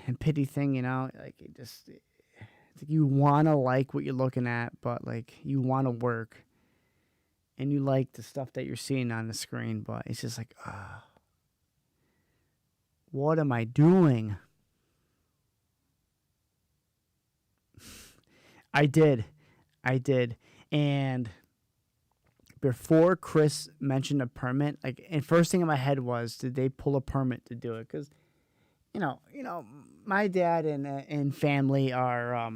thing, you know? Like it's like you want to like what you're looking at, but like you want to work and you like the stuff that you're seeing on the screen, but it's just like, what am I doing? I did. And before Chris mentioned a permit, like, and first thing in my head was, did they pull a permit to do it? Because, you know, my dad and family are,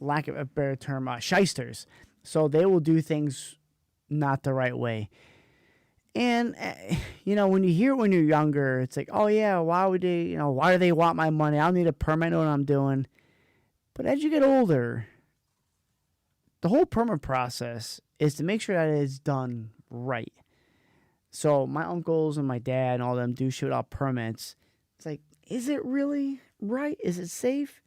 lack of a better term, shysters. So they will do things not the right way. And, you know, when you hear it when you're younger, it's like, oh, yeah, why do they want my money? I don't need a permit, I know what I'm doing. But as you get older, the whole permit process is to make sure that it is done right. So my uncles and my dad and all them do shit without permits. It's like, is it really right? Is it safe?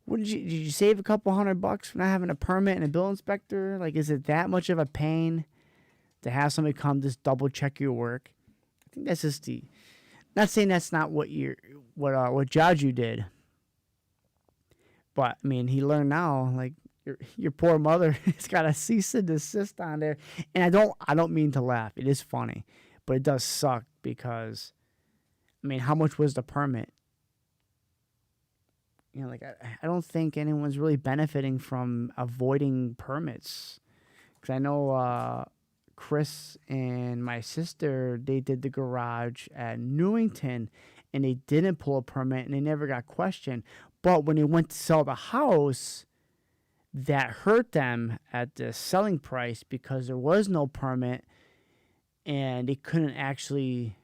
Did you save a couple $100 for not having a permit and a bill inspector? Like, is it that much of a pain to have somebody come just double check your work? I think that's just not saying that's not what Jaju did. But I mean, he learned now, like your poor mother has got a cease and desist on there. And I don't mean to laugh. It is funny, but it does suck because, I mean, how much was the permit? You know, like I don't think anyone's really benefiting from avoiding permits. Because I know Chris and my sister, they did the garage at Newington, and they didn't pull a permit, and they never got questioned. But when they went to sell the house, that hurt them at the selling price because there was no permit, and they couldn't actually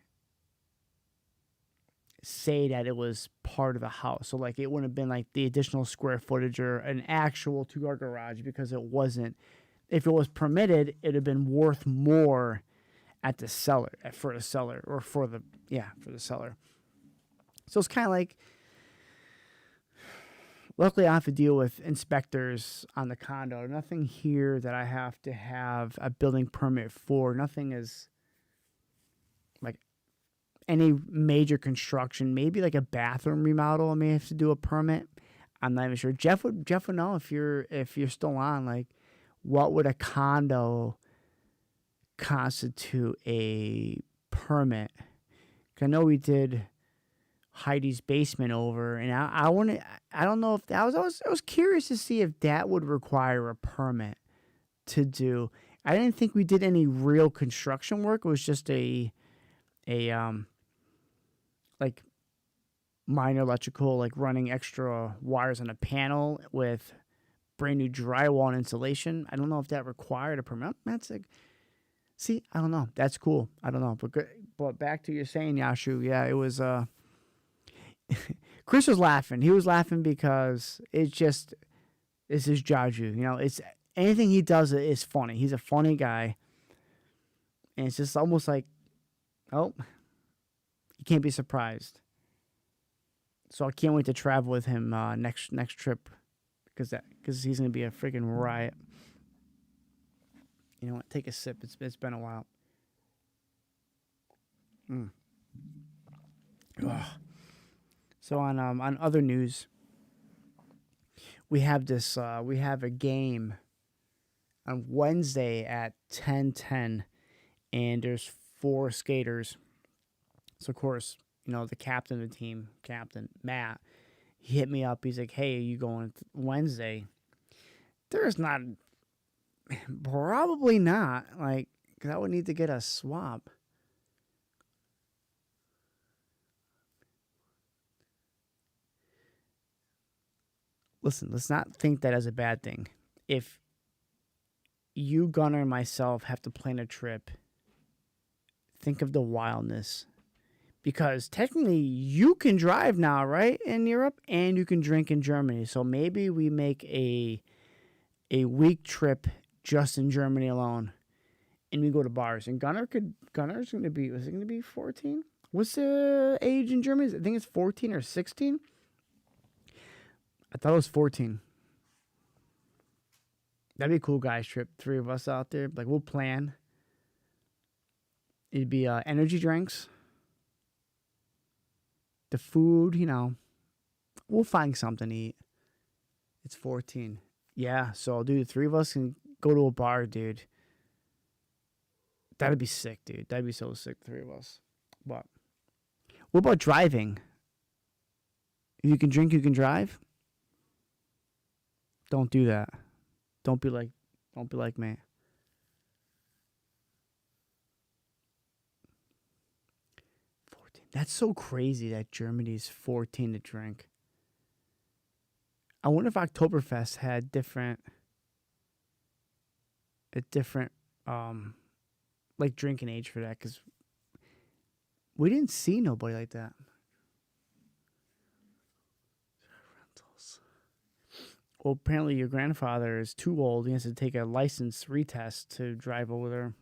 say that it was part of the house. So, like, it wouldn't have been, like, the additional square footage or an actual 2-car garage because it wasn't. If it was permitted, it would have been worth more for the seller. So it's kind of like, luckily I have to deal with inspectors on the condo. Nothing here that I have to have a building permit for. Nothing is like any major construction. Maybe like a bathroom remodel I may have to do a permit. I'm not even sure. Jeff would know if you're still on, like, what would a condo constitute a permit? 'Cause I know we did Heidi's basement over, and I don't know if that I was curious to see if that would require a permit to do. I didn't think we did any real construction work. It was just a like minor electrical, like running extra wires on a panel with brand new drywall and insulation. I don't know if that required a permit. That's like, see, I don't know. That's cool. I don't know, but back to your saying, Yashu. Yeah, it was. Chris was laughing. He was laughing because this is Jaju. You know, anything he does is funny. He's a funny guy. And it's just almost like, oh, you can't be surprised. So I can't wait to travel with him next trip because he's gonna be a freaking riot. You know what? Take a sip. It's been a while. So on other news, we have a game on Wednesday at 10:10, and there's 4 skaters. So of course, the captain of the team, Captain Matt, he hit me up. He's like, "Hey, are you going Wednesday?" There's not, probably not. Like, 'cause I would need to get a swab. Listen, let's not think that as a bad thing. If you, Gunner, and myself have to plan a trip, think of the wildness. Because technically, you can drive now, right, in Europe, and you can drink in Germany. So maybe we make a week trip just in Germany alone, and we go to bars. And Gunner's going to be, was it going to be 14? What's the age in Germany? I think it's 14 or 16. I thought it was 14. That'd be a cool guys trip. 3 of us out there. Like, we'll plan. It'd be energy drinks. The food, we'll find something to eat. It's 14. Yeah, so, dude, the 3 of us can go to a bar, dude. That'd be sick, dude. That'd be so sick, 3 of us. But what about driving? If you can drink, you can drive? Don't do that. Don't be like me. That's so crazy that Germany's 14 to drink. I wonder if Oktoberfest had a different like drinking age for that, because we didn't see nobody like that. Rentals. Well, apparently your grandfather is too old. He has to take a license retest to drive over there.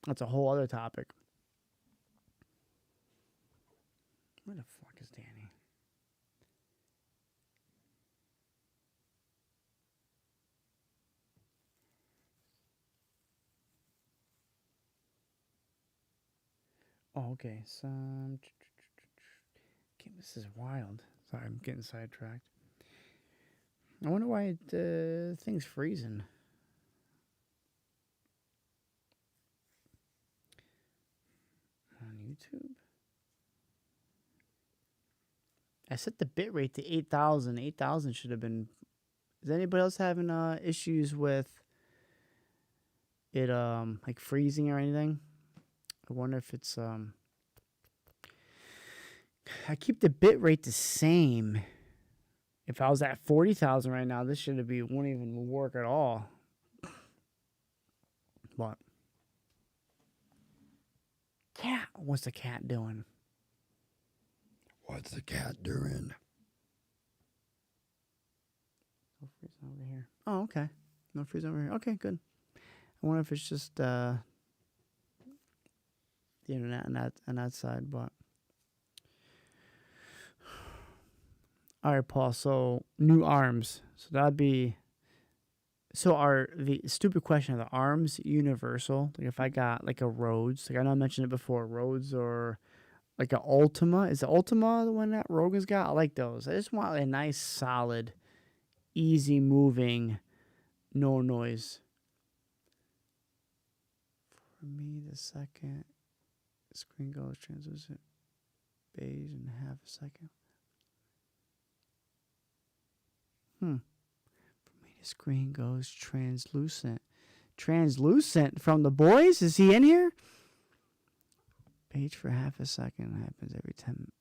That's a whole other topic. Where the fuck is Danny? Oh, okay. So, this is wild. Sorry, I'm getting sidetracked. I wonder why thing's freezing. On YouTube? I set the bitrate to 8,000. 8,000 should have been... Is anybody else having issues with it like freezing or anything? I wonder if it's I keep the bitrate the same. If I was at 40,000 right now, this wouldn't even work at all. What? Cat. What's the cat doing? What's the cat doing? No freezing over here. Oh, okay. No freezing over here. Okay, good. I wonder if it's just the internet on that side, but... All right, Paul. So new arms. So that'd be. So are the stupid question: are the arms universal? Like if I got like a Rhodes, like I know I mentioned it before, Rhodes or like an Ultima. Is the Ultima the one that Rogan's got? I like those. I just want a nice, solid, easy moving, no noise. For me, the second screen goes translucent beige in half a second. For me, the screen goes translucent. Translucent from the boys? Is he in here? Page for half a second. Happens every 10.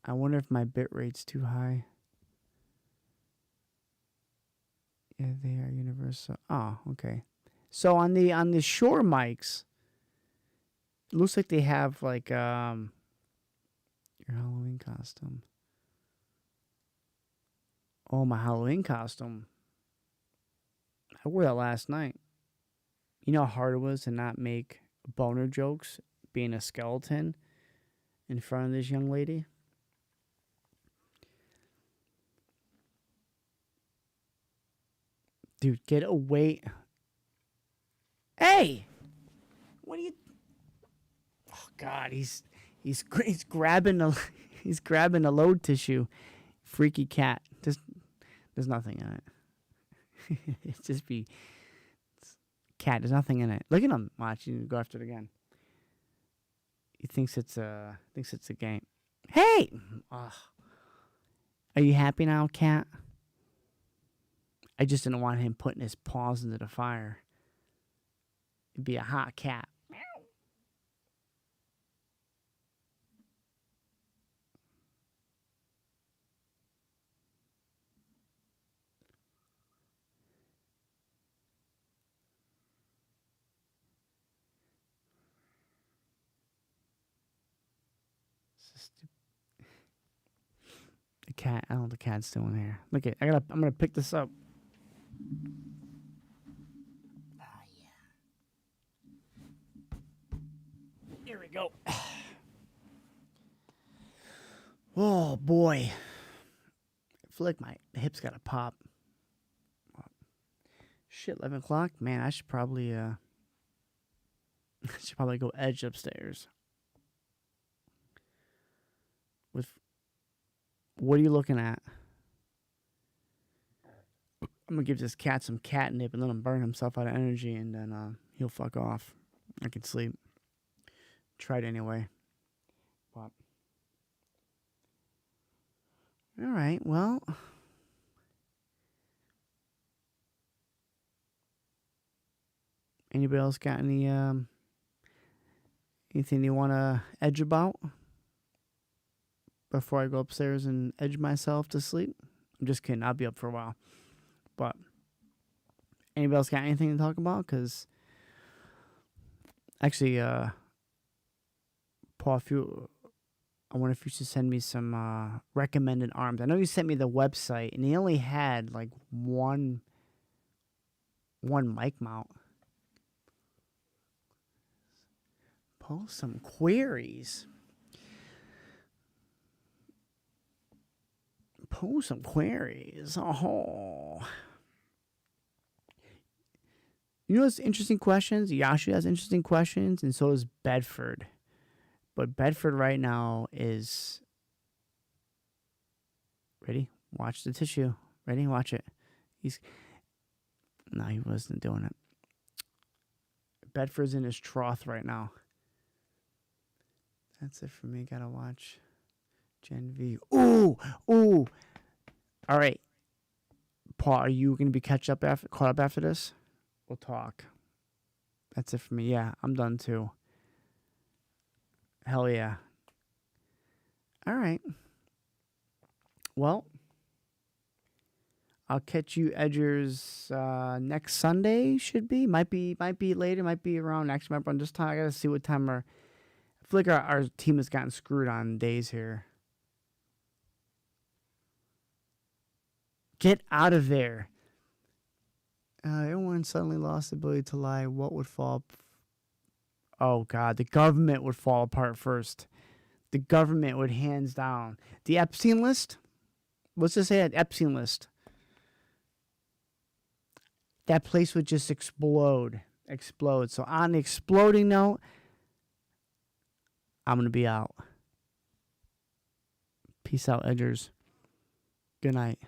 I wonder if my bit rate's too high. Yeah, they are universal. Oh, okay. So on the Shure mics, it looks like they have like your Halloween costume. Oh, my Halloween costume. I wore that last night. You know how hard it was to not make boner jokes being a skeleton in front of this young lady? Dude, get away. Hey! What are you... Oh, God, he's grabbing the... He's grabbing the load tissue. Freaky cat. There's nothing in it. It's just be... Cat, there's nothing in it. Look at him. Watch, you go after it again. He thinks it's a game. Hey! Ugh. Are you happy now, cat? I just didn't want him putting his paws into the fire. It'd be a hot cat. The cat. I don't know what the cat's doing here. Look at. I'm gonna pick this up. Here we go. Oh boy. I feel like my hips gotta pop. Shit, 11 o'clock? Man, I should probably go edge upstairs. What are you looking at? I'm gonna give this cat some catnip and let him burn himself out of energy, and then he'll fuck off. I can sleep. Try it anyway. But all right, well. Anybody else got any anything you want to edge about before I go upstairs and edge myself to sleep? I'm just kidding. I'll be up for a while. But anybody else got anything to talk about? Because actually, Paul, I wonder if you should send me some recommended arms. I know you sent me the website, and he only had like one mic mount. Post some queries. Oh. You know what's interesting questions? Yashu has interesting questions, and so does Bedford. But Bedford right now is... Ready? Watch the tissue. Ready? Watch it. No, he wasn't doing it. Bedford's in his trough right now. That's it for me. Gotta watch Gen V. Ooh. All right. Paul, are you going to be caught up after this? We'll talk. That's it for me. Yeah, I'm done too. Hell yeah. All right. Well, I'll catch you edgers next Sunday. Should be. Might be later. Might be around next month. I'm just I gotta see what time I feel like our team has gotten screwed on days here. Get out of there. Everyone suddenly lost the ability to lie. What would fall? Oh, God. The government would fall apart first. The government would hands down. The Epstein list? Let's just say that Epstein list. That place would just explode. So on the exploding note, I'm going to be out. Peace out, edgers. Good night.